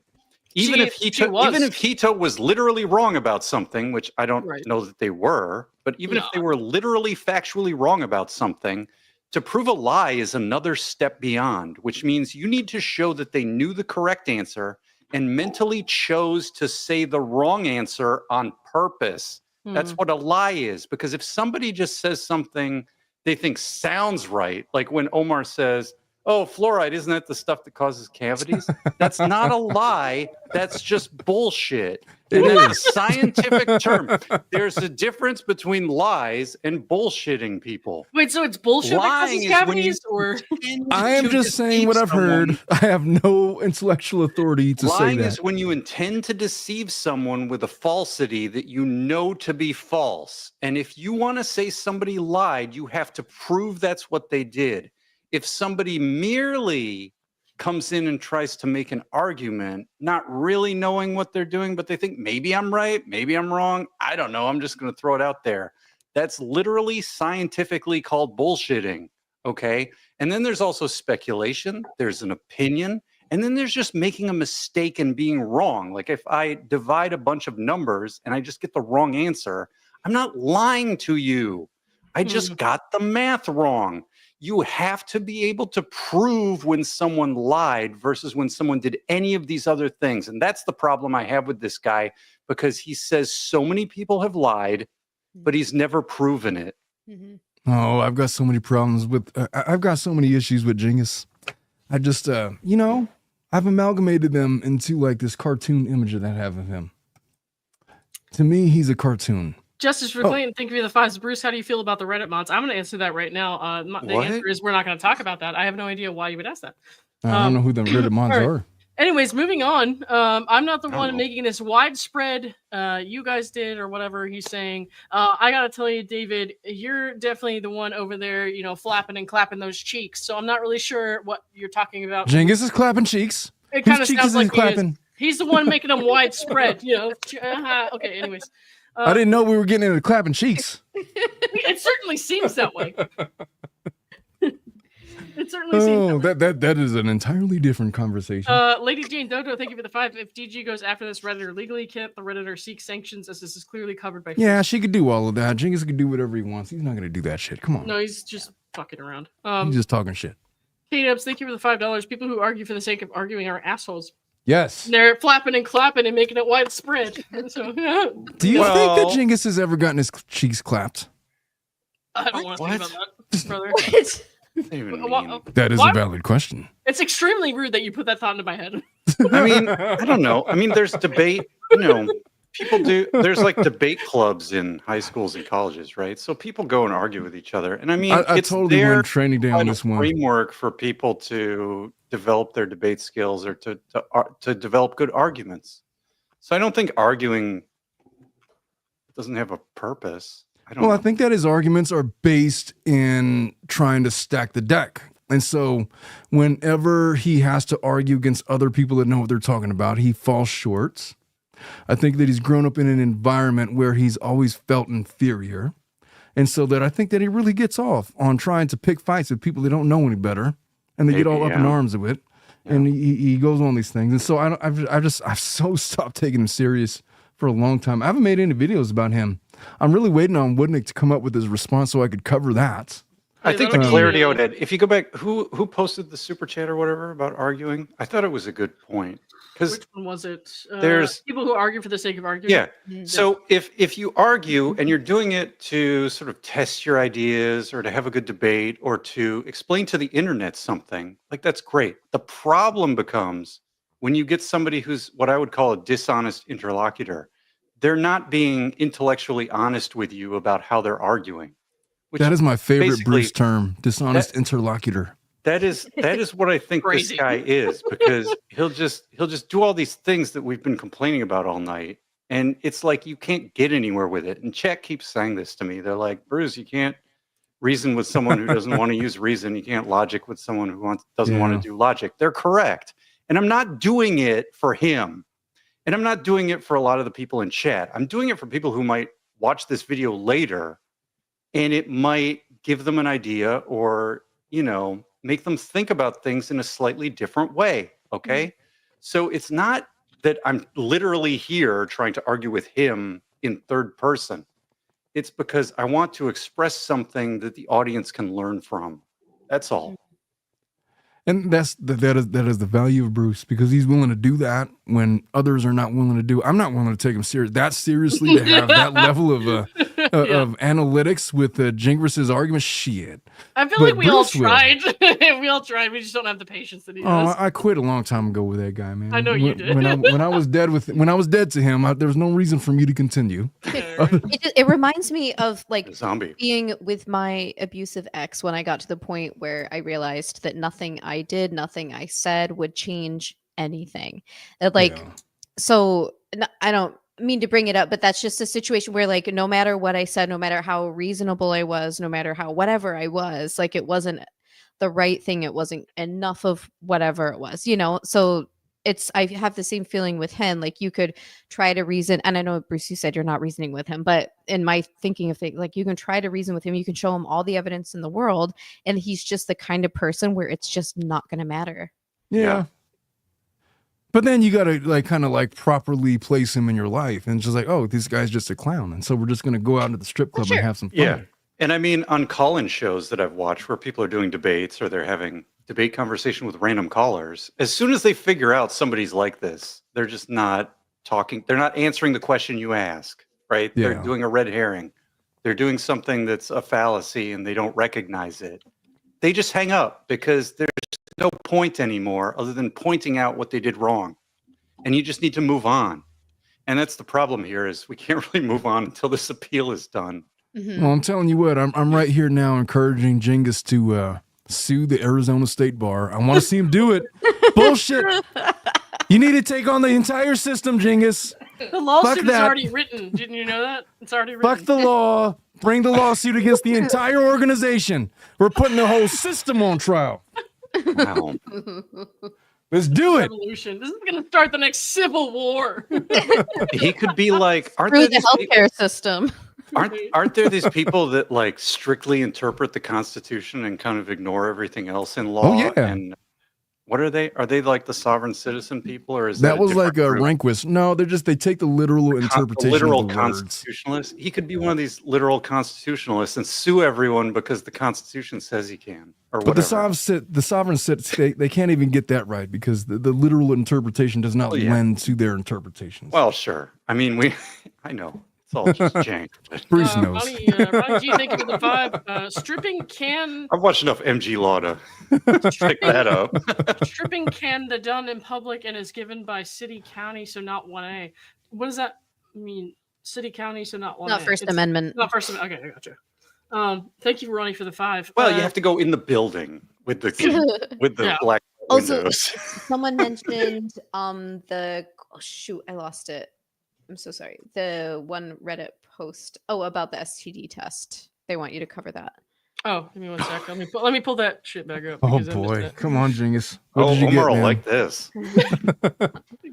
Even if Hito was literally wrong about something, which I don't know that they were, but even if they were literally factually wrong about something, to prove a lie is another step beyond, which means you need to show that they knew the correct answer and mentally chose to say the wrong answer on purpose. That's what a lie is. Because if somebody just says something they think sounds right, like when Omar says, oh, fluoride, isn't that the stuff that causes cavities? That's not a lie. That's just bullshit. And that's a scientific term. There's a difference between lies and bullshitting people. wait, so it's bullshit Lying that is causes when you cavities, or I am just saying what I've heard. I have no intellectual authority to say Lying that. is when you intend to deceive someone with a falsity that you know to be false. And if you want to say somebody lied, you have to prove that's what they did. If somebody merely comes in and tries to make an argument, not really knowing what they're doing, but they think maybe I'm right, maybe I'm wrong, I don't know, I'm just going to throw it out there. That's literally scientifically called bullshitting, okay? And then there's also speculation, there's an opinion, and then there's just making a mistake and being wrong. Like if I divide a bunch of numbers and I just get the wrong answer, I'm not lying to you. I just got the math wrong. You have to be able to prove when someone lied versus when someone did any of these other things. And that's the problem I have with this guy, because he says so many people have lied, but he's never proven it. Oh, I've got so many problems with, I've got so many issues with Genghis. I just, I've amalgamated them into like this cartoon image that I have of him. To me, he's a cartoon. Justice for Clayton, thank you for the 5s. Bruce, how do you feel about the Reddit mods? I'm going to answer that right now. The answer is we're not going to talk about that. I have no idea why you would ask that. I don't know who the Reddit mods are. Anyways, moving on. I'm not the one making this widespread. You guys did, or whatever he's saying. I gotta tell you, David, you're definitely the one over there, flapping and clapping those cheeks. So I'm not really sure what you're talking about. Genghis is clapping cheeks. It kind of cheeks sounds like clapping. He's the one making them widespread. Okay. Anyways, I didn't know we were getting into clapping cheeks. It certainly seems that way. It certainly seems that is an entirely different conversation. Lady Jane Dodo, thank you for the 5. If DG goes after this Redditor legally, can't the Redditor seek sanctions as this is clearly covered by... Yeah, she could do all of that. Genghis could do whatever he wants. He's not going to do that shit. Come on. No, he's just fucking around. He's just talking shit. K-Dubs, thank you for the $5. People who argue for the sake of arguing are assholes. Yes. They're flapping and clapping and making it widespread. So, do you think that Genghis has ever gotten his cheeks clapped? I don't want to think about that, brother. That is a valid question. It's extremely rude that you put that thought into my head. I mean, I don't know. I mean, there's debate, people do, there's like debate clubs in high schools and colleges, right? So people go and argue with each other. And I mean, I it's totally their went training day on this one. framework for people to develop their debate skills or to develop good arguments. So I don't think arguing doesn't have a purpose. I think that his arguments are based in trying to stack the deck. And so whenever he has to argue against other people that know what they're talking about, he falls short. I think that he's grown up in an environment where he's always felt inferior. And so that I think that he really gets off on trying to pick fights with people that don't know any better. And they get all up in arms with it. Yeah. And he goes on these things. And so I've so stopped taking him serious for a long time. I haven't made any videos about him. I'm really waiting on Woodnick to come up with his response so I could cover that. I think the clarity out of it, if you go back, who posted the super chat or whatever about arguing? I thought it was a good point. Which one was it? There's people who argue for the sake of arguing. Yeah. So if you argue and you're doing it to sort of test your ideas or to have a good debate or to explain to the internet something, like that's great. The problem becomes when you get somebody who's what I would call a dishonest interlocutor. They're not being intellectually honest with you about how they're arguing. That is my favorite Bruce term, dishonest interlocutor. That is what I think this guy is, because he'll just do all these things that we've been complaining about all night. And it's like you can't get anywhere with it. And chat keeps saying this to me. They're like, Bruce, you can't reason with someone who doesn't want to use reason. You can't logic with someone who doesn't want to do logic. They're correct. And I'm not doing it for him. And I'm not doing it for a lot of the people in chat. I'm doing it for people who might watch this video later and it might give them an idea or, make them think about things in a slightly different way. Okay. Mm-hmm. So it's not that I'm literally here trying to argue with him in third person. It's because I want to express something that the audience can learn from. That's all. And that is the value of Bruce, because he's willing to do that when others are not willing to do. I'm not willing to take him seriously to have that level of analytics with Jingris's argument. Shit. I feel like we all tried. We all tried. We just don't have the patience that he does. I quit a long time ago with that guy, man. I know you did. When I was dead to him, there was no reason for me to continue. It reminds me of like zombie being with my abusive ex when I got to the point where I realized that nothing I did, nothing I said would change anything. So I don't mean to bring it up, but that's just a situation where like no matter what I said, no matter how reasonable I was, no matter how whatever I was, like it wasn't the right thing. It wasn't enough of whatever it was, So I have the same feeling with him. Like you could try to reason, and I know Bruce, you said you're not reasoning with him, but in my thinking of things, like you can try to reason with him, you can show him all the evidence in the world, and he's just the kind of person where it's just not going to matter. Yeah. But then you got to kind of properly place him in your life, and it's just like, oh, this guy's just a clown, and so we're just going to go out into the strip club and have some fun. Yeah. And I mean, on call-in shows that I've watched where people are doing debates or they're having debate conversation with random callers, as soon as they figure out somebody's like this, they're just not talking. They're not answering the question you ask, right? Yeah. They're doing a red herring. They're doing something that's a fallacy and they don't recognize it. They just hang up because there's no point anymore other than pointing out what they did wrong. And you just need to move on. And that's the problem here is we can't really move on until this appeal is done. Mm-hmm. Well, I'm telling you what, I'm right here now encouraging Genghis to sue the Arizona State Bar. I want to see him do it. Bullshit. You need to take on the entire system, Genghis. The lawsuit is that. already written. Didn't you know that? It's already written. Fuck the law. Bring the lawsuit against the entire organization. We're putting the whole system on trial. Wow. Let's do it. Revolution. This is going to start the next civil war. He could be like, Through the healthcare system. Aren't there these people that like strictly interpret the Constitution and kind of ignore everything else in law? Oh, yeah. And what are they? Are they like the sovereign citizen people, or is That was like a group? Rehnquist. No, they take the literal interpretation Literal of the words. constitutionalist. He could be one of these literal constitutionalists and sue everyone because the Constitution says he can, or But whatever. the sovereign state, they can't even get that right because the literal interpretation does not lend to their interpretations. Well, sure. I mean, I know it's all just jank. But Bruce knows. Ronnie, do you think of the vibe? Stripping can I've watched enough MG Law to pick that up. stripping can be done in public and is given by city county, so not 1A. What does that mean? City county, so not 1A. Not First Amendment. Not First Amendment. Okay, I gotcha. Thank you, Ronnie, for the 5. Well, you have to go in the building with the Yeah. black Also, windows. someone mentioned shoot, I lost it. I'm so sorry. The one Reddit post about the STD test. They want you to cover that. Oh, give me 1 sec. Let me pull that shit back up. Oh because I missed boy, it. come on, Genghis. What did you Omar get, will man? like this.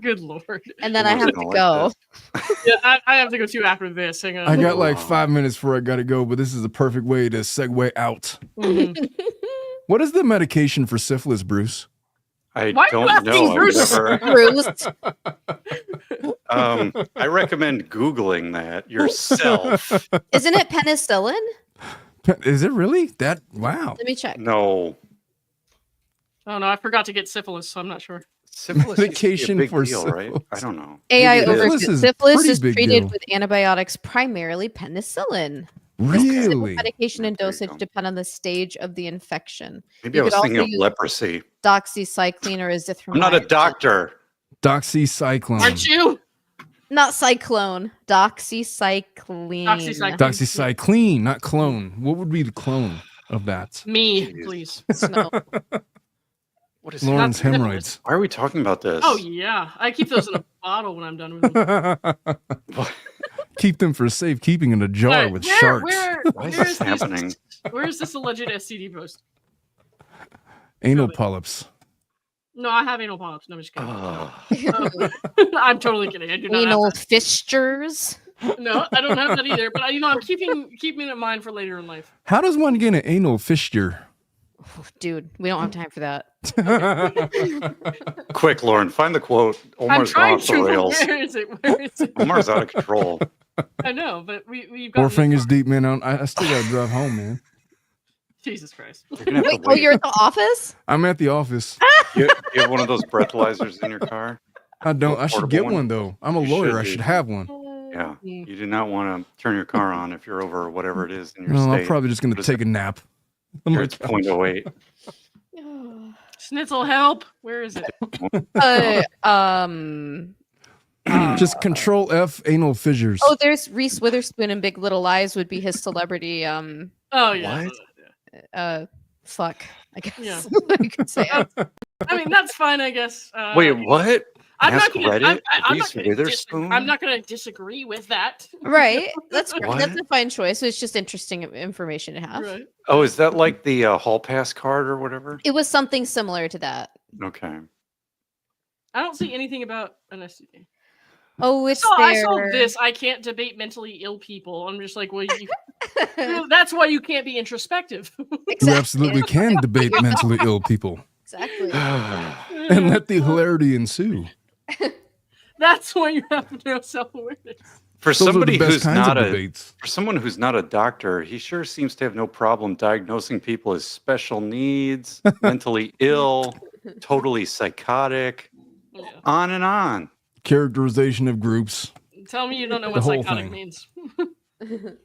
Good lord. And then I Omar's have to gonna like go. this. Yeah, I have to go too after this. Hang on. I got like 5 minutes before I gotta go, but this is the perfect way to segue out. Mhm. What is the medication for syphilis, Bruce? I Why are you don't asking know. I've Bruce? never. Bruce, I recommend Googling that yourself. isn't it penicillin? Is it really that? Wow. Let me check. No. Oh no, I forgot to get syphilis, so I'm not sure. Syphilis Medication medication for for deal, right? I syphilis. don't know. AI Maybe it is. Syphilis overview. is Syphilis pretty is big treated deal. with antibiotics, primarily penicillin. The specific Really? medication and There you dosage go. depend on the stage of the infection. Maybe You I was could thinking of also use- leprosy. Doxycycline or azithromycin. I'm not a doctor. Doxycycline. Aren't you? Not cyclone. Doxycycline. Doxycycline. Doxycycline, not clone. What would be the clone of that? Me, Jeez. please. Snow. What is Lauren's syphilis. hemorrhoids. Why are we talking about this? Oh yeah, I keep those in a bottle when I'm done with them. Keep them for safekeeping in a jar Alright, with sharks. Why is this happening? Where is this alleged STD post? Anal polyps. No, I have anal polyps. No, I'm just kidding. Ugh. I'm totally kidding. I do not Anal have fistures. that. No, I don't have that either. But I'm keeping it in mind for later in life. How does one get an anal fissure? Oh, dude, we don't have time for that. Quick, Lauren, find the quote. I'm Omar's gone trying off the to. rails. Where is it? Where is it? Omar's out of control. I know, but we've got 4 fingers deep, man. I still gotta drive home, man. Jesus Christ. You're gonna have Wait, to oh, wait. you're at the office? I'm at the office. You have one of those breathalyzers in your car? I don't. I should Portable get one? one though. I'm a You lawyer. should I be. should have one. Yeah. You do not want to turn your car on if you're over whatever it is in your No, state. I'm probably just gonna What is take a nap. I'm Here like, it's 0.08. Schnitzel, help! Where is it? just Control F anal fissures. Oh, there's Reese Witherspoon in Big Little Lies would be his celebrity Oh yeah. What? fuck, I guess. Yeah. You could say it. I mean, that's fine, I guess. Wait, what? I'm Ask not gonna. Reddit? I'm Reese not gonna Witherspoon? I'm not gonna disagree with that. Right. That's What? that's a fine choice. It's just interesting information to have. Right. Oh, is that like the hall pass card or whatever? It was something similar to that. Okay. I don't see anything about an STD. Oh, it's I saw there. this. I can't debate mentally ill people. I'm just like, well, that's why you can't be introspective. You absolutely can debate mentally ill people Exactly. and let the hilarity ensue. That's why you have no self-awareness. For Those are somebody the best who's kinds not of a debates. for someone who's not a doctor, he sure seems to have no problem diagnosing people as special needs, mentally ill, totally psychotic, Yeah. on and on. Characterization of groups. Tell me you don't know The what whole psychotic thing. means.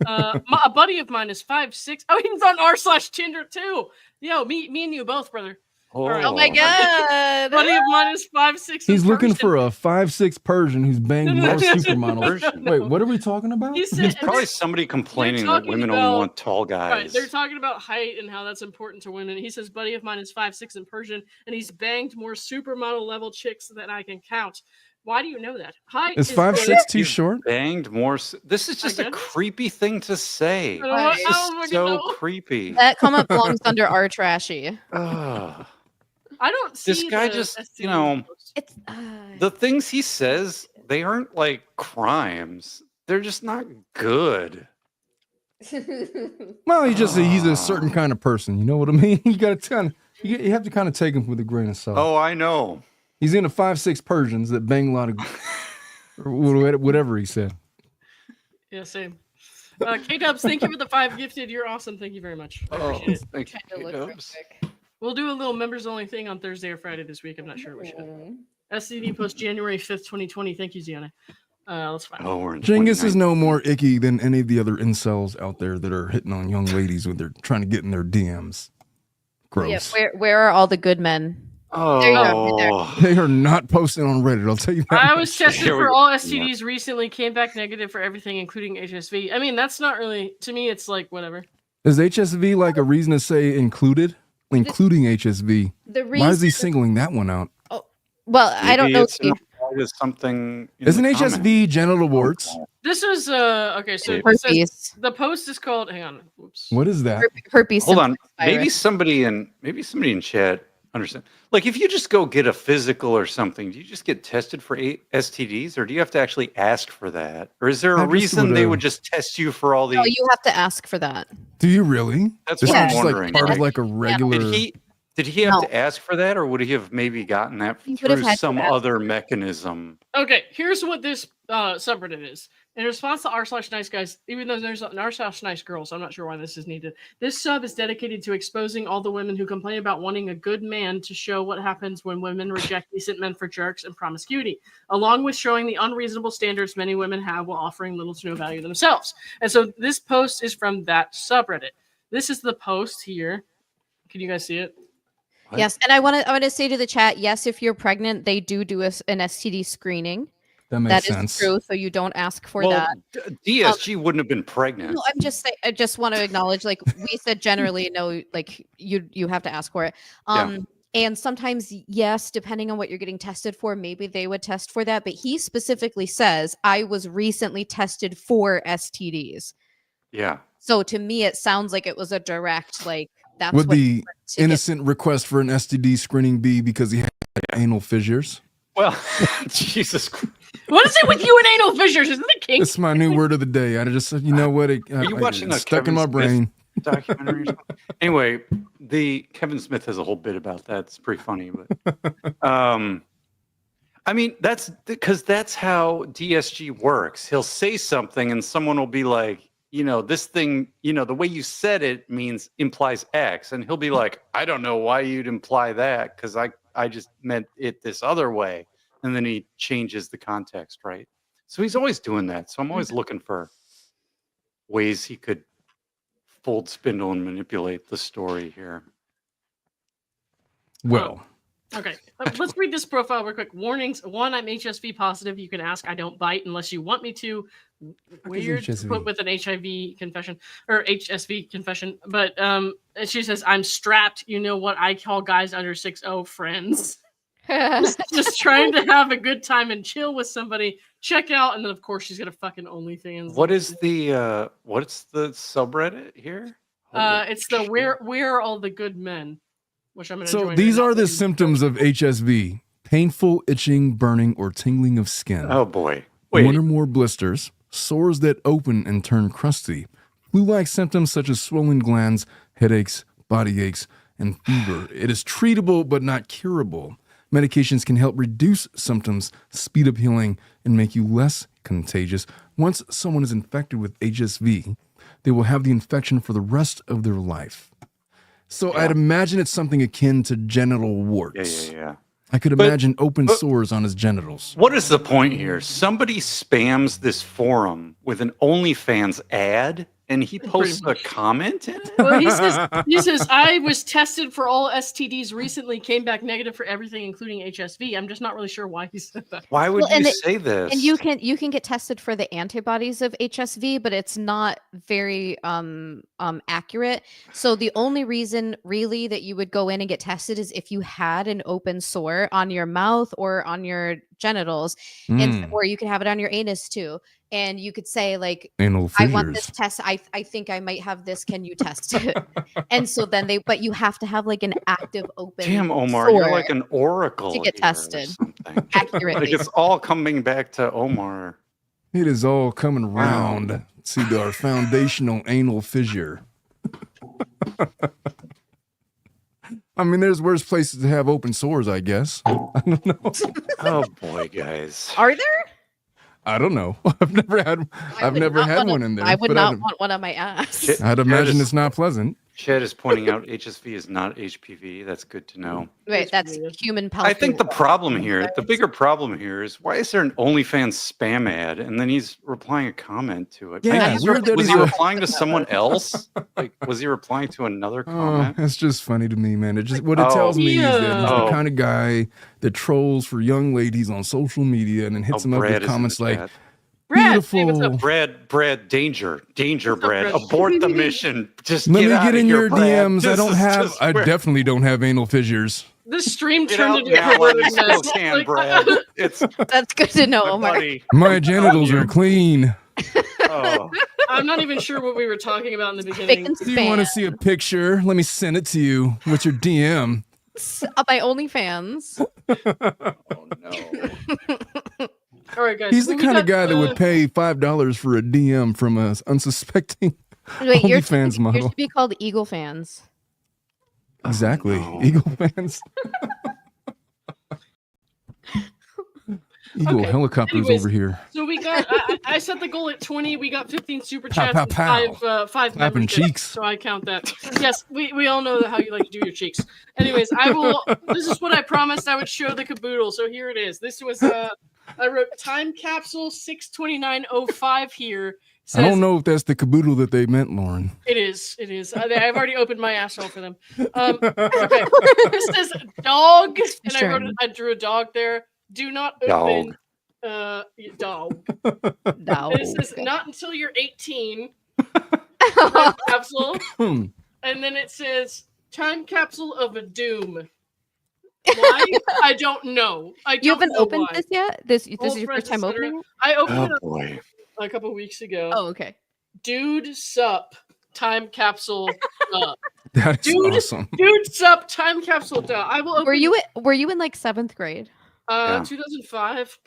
A buddy of mine is 5'6". Oh, he's on r/Tinder too. Yo, me and you both, brother. Oh my god! Buddy of mine is 5'6". He's looking for a 5'6" Persian who's banged more supermodels. Wait, what are we talking about? It's probably somebody complaining that women only want tall guys. Right, they're talking about height and how that's important to women. He says, buddy of mine is 5'6" and Persian, and he's banged more supermodel level chicks than I can count. Why do you know that? Height is 5'6" too short? Banged more. This is just a creepy thing to say. It's so creepy. That comment belongs under our trashy. I don't see this guy just, it's the things he says, they aren't like crimes. They're just not good. Well, he's a certain kind of person. You know what I mean? You got to you have to kind of take him with a grain of salt. Oh, I know. He's into 5'6" Persians that bang a lot of whatever he said. Yeah, same. K-Dubs, thank you for the 5 gifted. You're awesome. Thank you very much. I appreciate it. Thank you, K-Dubs. We'll do a little members only thing on Thursday or Friday this week. I'm not sure we should. SCD post January 5th, 2020. Thank you, Ziana. Let's find out. Genghis is no more icky than any of the other incels out there that are hitting on young ladies when they're trying to get in their DMs. Gross. Yeah, where are all the good men? Oh, there you go, right they are not posting on Reddit. I'll tell you that. I was tested for all STDs recently, came back negative for everything, including HSV. I mean, that's not really, to me, it's like whatever. Is HSV like a reason to say including HSV? Why is he singling that one out? Oh, well, maybe I don't know. Something isn't HSV genital warts? This was okay. So herpes. The post is called. Hang on. Oops. What is that? Herpes. Hold on. Maybe somebody in chat understand. Like, if you just go get a physical or something, do you just get tested for STDs, or do you have to actually ask for that, or is there a reason they would just test you for all the? No, you have to ask for that. Do you really? That's what I'm wondering. Like part of like a regular. Did he have to ask for that, or would he have maybe gotten that through some other mechanism? Okay, here's what this subreddit is. In response to r/nice guys, even though there's an r/nice girls, I'm not sure why this is needed. This sub is dedicated to exposing all the women who complain about wanting a good man to show what happens when women reject decent men for jerks and promiscuity, along with showing the unreasonable standards many women have while offering little to no value themselves. And so this post is from that subreddit. This is the post here. Can you guys see it? What? Yes, and I want to say to the chat, yes, if you're pregnant, they do an STD screening. That makes sense. That is true, so you don't ask for that. DSG wouldn't have been pregnant. No, I'm just saying. I just want to acknowledge, like we said, generally, no, like you have to ask for it. And sometimes, yes, depending on what you're getting tested for, maybe they would test for that. But he specifically says, "I was recently tested for STDs." Yeah. So to me, it sounds like it was a direct like. That's would the innocent request for an STD screening be because he had anal fissures? Well, Jesus Christ. What is it with you and anal fissures? Isn't it kink? It's my new word of the day. I just, you know what? Are you watching a stuck Kevin in my Smith brain documentary? Anyway, the Kevin Smith has a whole bit about that. It's pretty funny, but I mean, that's because that's how DSG works. He'll say something, and someone will be like, this thing, the way you said it implies X. And he'll be like, I don't know why you'd imply that because I just meant it this other way. And then he changes the context, right? So he's always doing that. So I'm always looking for ways he could fold, spindle, and manipulate the story here. Well. Okay, let's read this profile real quick. Warnings. 1, I'm HSV positive. You can ask. I don't bite unless you want me to. Weird to put with an HIV confession or HSV confession. But she says, I'm strapped. You know what I call guys under 6'0" friends. just trying to have a good time and chill with somebody. Check out. And then, of course, she's got a fucking OnlyFans. What's the subreddit here? It's the where are all the good men? Which I'm so these are the symptoms of HSV: painful, itching, burning, or tingling of skin. Oh boy. Wait. 1 or more blisters, sores that open and turn crusty, flu-like symptoms such as swollen glands, headaches, body aches, and fever. It is treatable but not curable. Medications can help reduce symptoms, speed up healing, and make you less contagious. Once someone is infected with HSV, they will have the infection for the rest of their life. So I'd imagine it's something akin to genital warts. Yeah. I could imagine open sores on his genitals. What is the point here? Somebody spams this forum with an OnlyFans ad, and he posts a comment in it? Well, he says, I was tested for all STDs recently, came back negative for everything, including HSV. I'm just not really sure why he said that. Why would you say this? And you can get tested for the antibodies of HSV, but it's not very accurate. So the only reason really that you would go in and get tested is if you had an open sore on your mouth or on your genitals, and or you could have it on your anus too. And you could say like, anal I want fissures. this test. I think I might have this. Can you test it? And so then but you have to have like an active open. Damn, Omar, you're like an oracle to get tested accurately. Like it's all coming back to Omar. It is all coming round to our foundational anal fissure. I mean, there's worse places to have open sores, I guess. I don't know. Oh boy, guys. Are there? I don't know. I've never had one in there. I would not want one on my ass. I'd imagine it's not pleasant. Chad is pointing out HSV is not HPV. That's good to know. Wait, that's human I think the problem here, the bigger problem here is why is there an OnlyFans spam ad and then he's replying a comment to it? Yeah, was he replying to someone else? Like, was he replying to another comment? That's just funny to me, man. It just what it tells me is that he's the kind of guy that trolls for young ladies on social media and then hits them up with comments like, Brad, beautiful. Brad, danger, Brad. Abort the mission. Just let me get in here, your Brad. DMs. I definitely don't have anal fissures. This stream Get turned out into a now while you perverted still mess. can, Brad. That's good to know, Omar. Buddy. My genitals are clean. Oh. I'm not even sure what we were talking about in the beginning. Do you want to see a picture? Let me send it to you with your DM. My OnlyFans. Oh no. All right, guys. He's the kind of guy that would pay $5 for a DM from a unsuspecting OnlyFans model. Yours should be called Eagle Fans. Exactly. Oh, no. Eagle Fans. Eagle helicopters over here. So we got, I set the goal at 20. We got 15 super chats pow, pow. and five Clapping cheeks. So I count that. Yes, we all know how you like to do your cheeks. Anyways, this is what I promised I would show the caboodle. So here it is. This was, I wrote time capsule 62905 here. Says, I don't know if that's the caboodle that they meant, Lauren. It is. I've already opened my asshole for them. Okay. This says dog, and I drew a dog there. Do not open dog. Dog. And it says not until you're 18. Capsule. And then it says time capsule of a doom. Why? I don't know. You haven't opened this yet? This is your first time opening it? I opened it a couple weeks ago. Oh, okay. Dude, sup. Time capsule. That's awesome. Dude, sup. Time capsule. I will open. Were you in like 7th grade? 2005.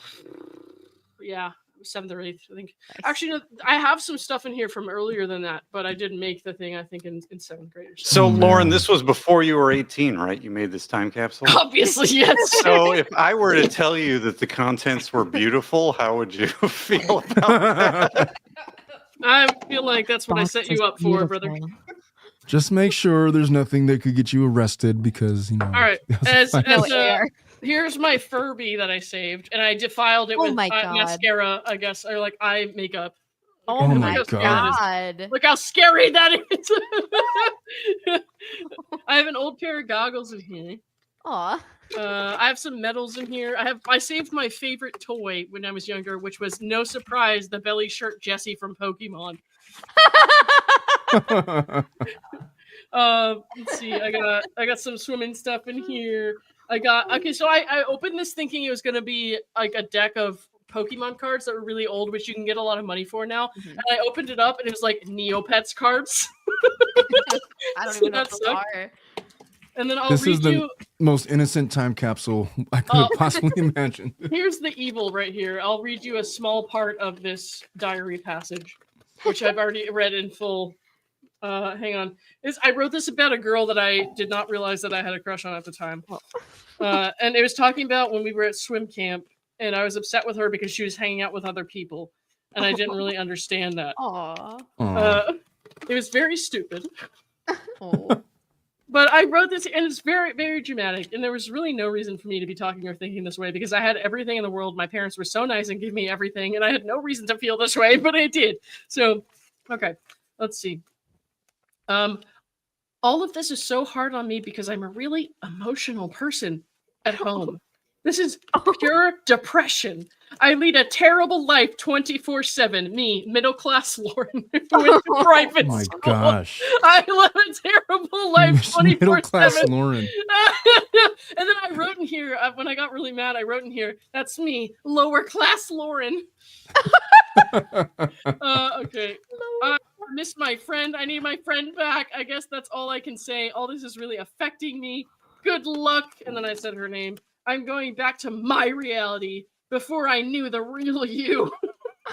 Yeah, 7th or 8th, I think. Nice. Actually, no, I have some stuff in here from earlier than that, but I didn't make the thing, I think, in 7th grade. So, Lauren, this was before you were 18, right? You made this time capsule? Obviously, yes. So if I were to tell you that the contents were beautiful, how would you feel about that? I feel like that's what I set you up for, brother. Just make sure there's nothing that could get you arrested because, you know. All right. Here's my Furby that I saved, and I defiled it with mascara, I guess, or like eye makeup. Oh my god! Look how scary that is. I have an old pair of goggles in here. Aw. I have some medals in here. I saved my favorite toy when I was younger, which was, no surprise, the belly shirt Jessie from Pokemon. Let's see. I got some swimming stuff in here. So I opened this thinking it was gonna be like a deck of Pokemon cards that were really old, which you can get a lot of money for now. Mm-hmm. And I opened it up and it was like Neopets cards. I don't even know what those are. And then this is the most innocent time capsule I could have possibly imagined. Here's the evil right here. I'll read you a small part of this diary passage, which I've already read in full. Hang on. I wrote this about a girl that I did not realize that I had a crush on at the time. And it was talking about when we were at swim camp, and I was upset with her because she was hanging out with other people, and I didn't really understand that. It was very stupid. But I wrote this, and it's very, very dramatic, and there was really no reason for me to be talking or thinking this way because I had everything in the world. My parents were so nice and gave me everything, and I had no reason to feel this way, but I did. So, okay. Let's see. All of this is so hard on me because I'm a really emotional person at home. This is pure depression. I lead a terrible life 24/7. Me, middle-class Lauren, who went to private Oh my school. gosh. I live a terrible life 24/7. Middle-class Lauren. And then I wrote in here, when I got really mad, I wrote in here, that's me, lower-class Lauren. Okay. I miss my friend. I need my friend back. I guess that's all I can say. All this is really affecting me. Good luck. And then I said her name. I'm going back to my reality before I knew the real you.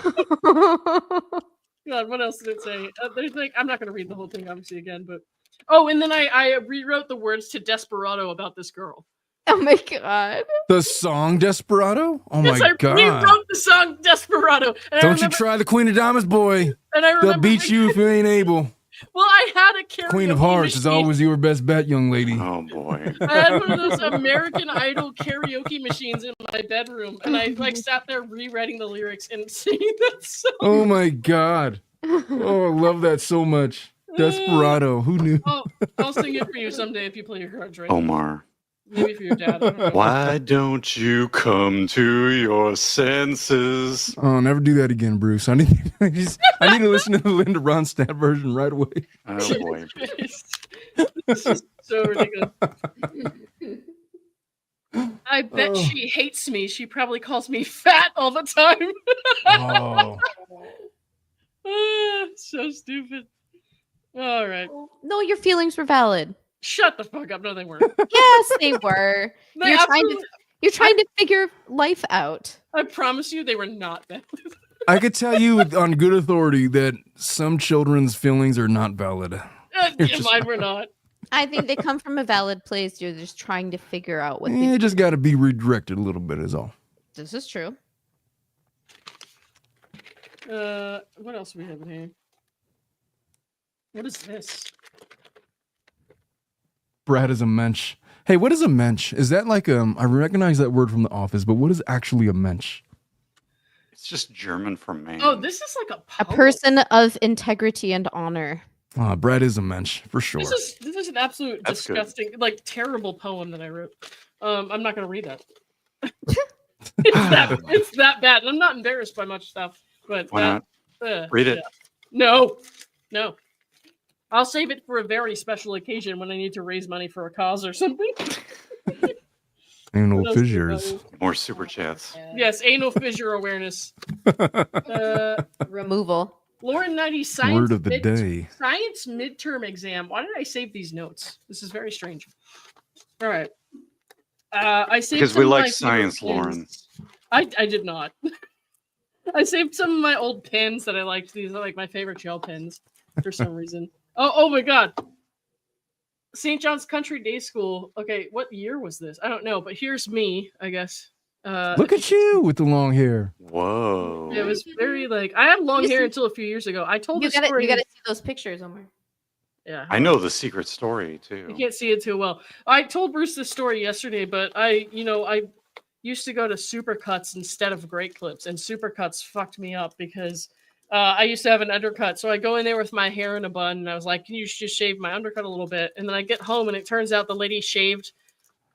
God, what else did it say? There's like, I'm not going to read the whole thing, obviously, again, but. Oh, and then I rewrote the words to Desperado about this girl. Oh my God. The song Desperado? Oh Yes, my God. I rewrote the song Desperado. And Don't you try the Queen of Diamonds, boy. And I remember They'll beat you if you ain't able. Well, I had a karaoke Queen of Hearts machine. is always your best bet, young lady. Oh boy. I had one of those American Idol karaoke machines in my bedroom, and I like sat there rewriting the lyrics and singing that song. Oh my God. Oh, I love that so much. Desperado. Who knew? I'll sing it for you someday if you play your cards right. Omar. Maybe for your dad. I don't know. Why don't you come to your senses? Oh, never do that again, Bruce. I need to listen to the Linda Ronstadt version right away. Oh boy. This is so ridiculous. I bet she hates me. She probably calls me fat all the time. So stupid. All right. No, your feelings were valid. Shut the fuck up. No, they weren't. Yes, they were. They You're trying to figure life out. I promise you they were not valid. I could tell you on good authority that some children's feelings are not valid. Mine were not. I think they come from a valid place. You're just trying to figure out what It just got to be redirected a little bit is all. This is true. What else do we have in here? What is this? Brad is a mensch. Hey, what is a mensch? Is that like I recognize that word from The Office, but what is actually a mensch? It's just German for man. Oh, this is like a person of integrity and honor. Brad is a mensch for sure. This is an absolute disgusting, like terrible poem that I wrote. I'm not gonna read that. It's that bad. And I'm not embarrassed by much stuff, but why not? Read it. Yeah. No. I'll save it for a very special occasion when I need to raise money for a cause or something. Anal fissures. More super chats. Yes, anal fissure awareness. Removal. Lauren Neidigh science Word of the day. Science midterm exam. Why did I save these notes? This is very strange. All right. I saved because we some of like my science, favorite Lauren. pens. I did not. I saved some of my old pens that I liked. These are like my favorite gel pens for some reason. Oh my God. St. John's Country Day School. Okay, what year was this? I don't know, but here's me, I guess. Look at you with the long hair. Whoa. It was very like I had long hair until a few years ago. I told you the story. You gotta see those pictures, Omar. Yeah. I know the secret story too. You can't see it too well. I told Bruce this story yesterday, but I used to go to Supercuts instead of Great Clips, and Supercuts fucked me up because I used to have an undercut. So I go in there with my hair in a bun, and I was like, "Can you just shave my undercut a little bit?" And then I get home, and it turns out the lady shaved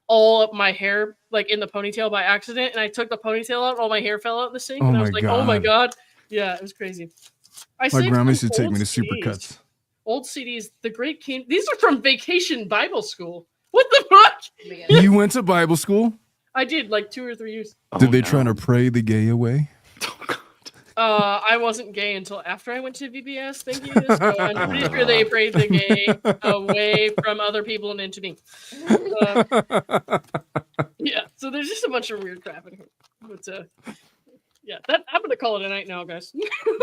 all of my hair like in the ponytail by accident, and I took the ponytail out, all my hair fell out in the sink, and I was like, "Oh my God!" Yeah, it was crazy. My grandma used to take me to Supercuts. Old CDs, the Great King. These are from Vacation Bible School. What the fuck? You went to Bible school? I did, like 2 or 3 years. Did they try to pray the gay away? I wasn't gay until after I went to VBS. Thank you. So I'm pretty sure they prayed the gay away from other people and into me. Yeah. So there's just a bunch of weird crap in here. But yeah, I'm gonna call it a night now, guys.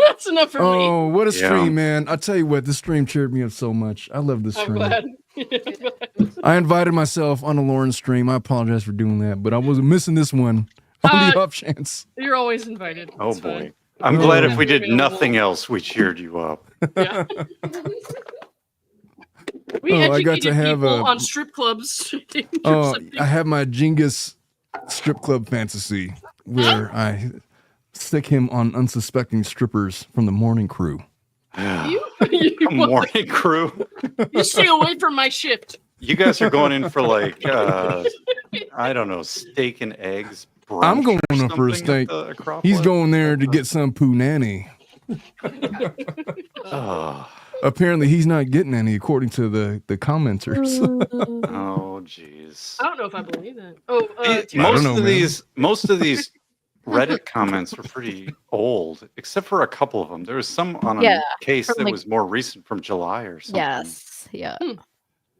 That's enough for me. Oh, what a stream, man! I tell you what, this stream cheered me up so much. I love this stream. I'm glad. I invited myself on a Lauren stream. I apologize for doing that, but I wasn't missing this one on the off chance. You're always invited. Oh it's boy. Fine. I'm glad if we did nothing else, we cheered you up. Yeah. We I got to have people on strip clubs. I have my Genghis strip club fantasy where I stick him on unsuspecting strippers from the morning crew. You A morning crew. You stay away from my shift. You guys are going in for like I don't know, steak and eggs. I'm going in for a steak. He's going there to get some punani. Apparently, he's not getting any, according to the commenters. Oh, jeez. I don't know if I believe that. Oh, most of these Reddit comments were pretty old, except for a couple of them. There was some on a case that was more recent from July or something. Yes, yeah.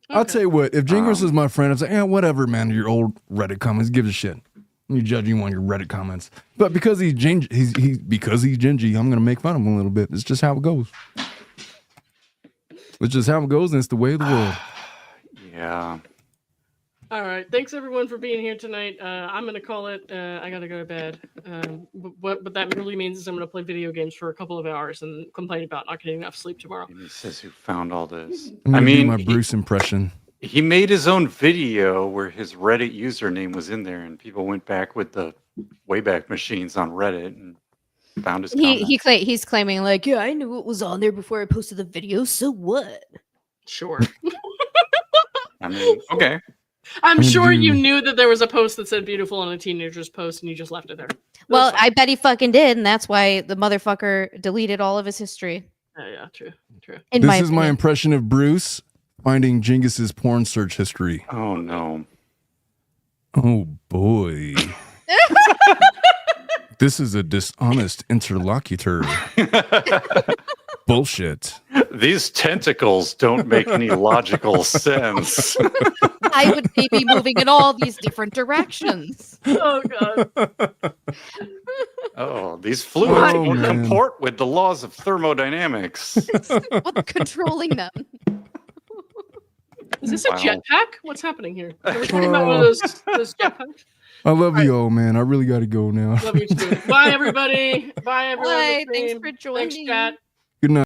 I'll tell you what, if Jingles is my friend, I'd say, yeah, whatever, man, your old Reddit comments, give a shit. You judge you on your Reddit comments. But because he's gingy, I'm gonna make fun of him a little bit. It's just how it goes. It's just how it goes, and it's the way of the world. Yeah. All right. Thanks everyone for being here tonight. I'm gonna call it. I gotta go to bed. But that really means is I'm gonna play video games for a couple of hours and complain about not getting enough sleep tomorrow. And he says, "Who found all this?" I mean, my Bruce impression. He made his own video where his Reddit username was in there, and people went back with the Wayback Machines on Reddit and found his. He's claiming like, yeah, I knew what was on there before I posted the video. So what? Sure. I mean, okay. I'm sure you knew that there was a post that said beautiful on a teenager's post, and you just left it there. Well, I bet he fucking did, and that's why the motherfucker deleted all of his history. Yeah, true. This is my impression of Bruce finding Jingus's porn search history. Oh no. Oh boy. This is a dishonest interlocutor. Bullshit. These tentacles don't make any logical sense. I would be moving in all these different directions. Oh god. Oh, these fluids won't comport with the laws of thermodynamics. What's controlling them? Is this a jetpack? What's happening here? Are we talking about one of those jetpacks? I love you all, man. I really got to go now. Love you too. Bye, everybody. Bye, everyone. Bye. Thanks for joining. Thanks, chat.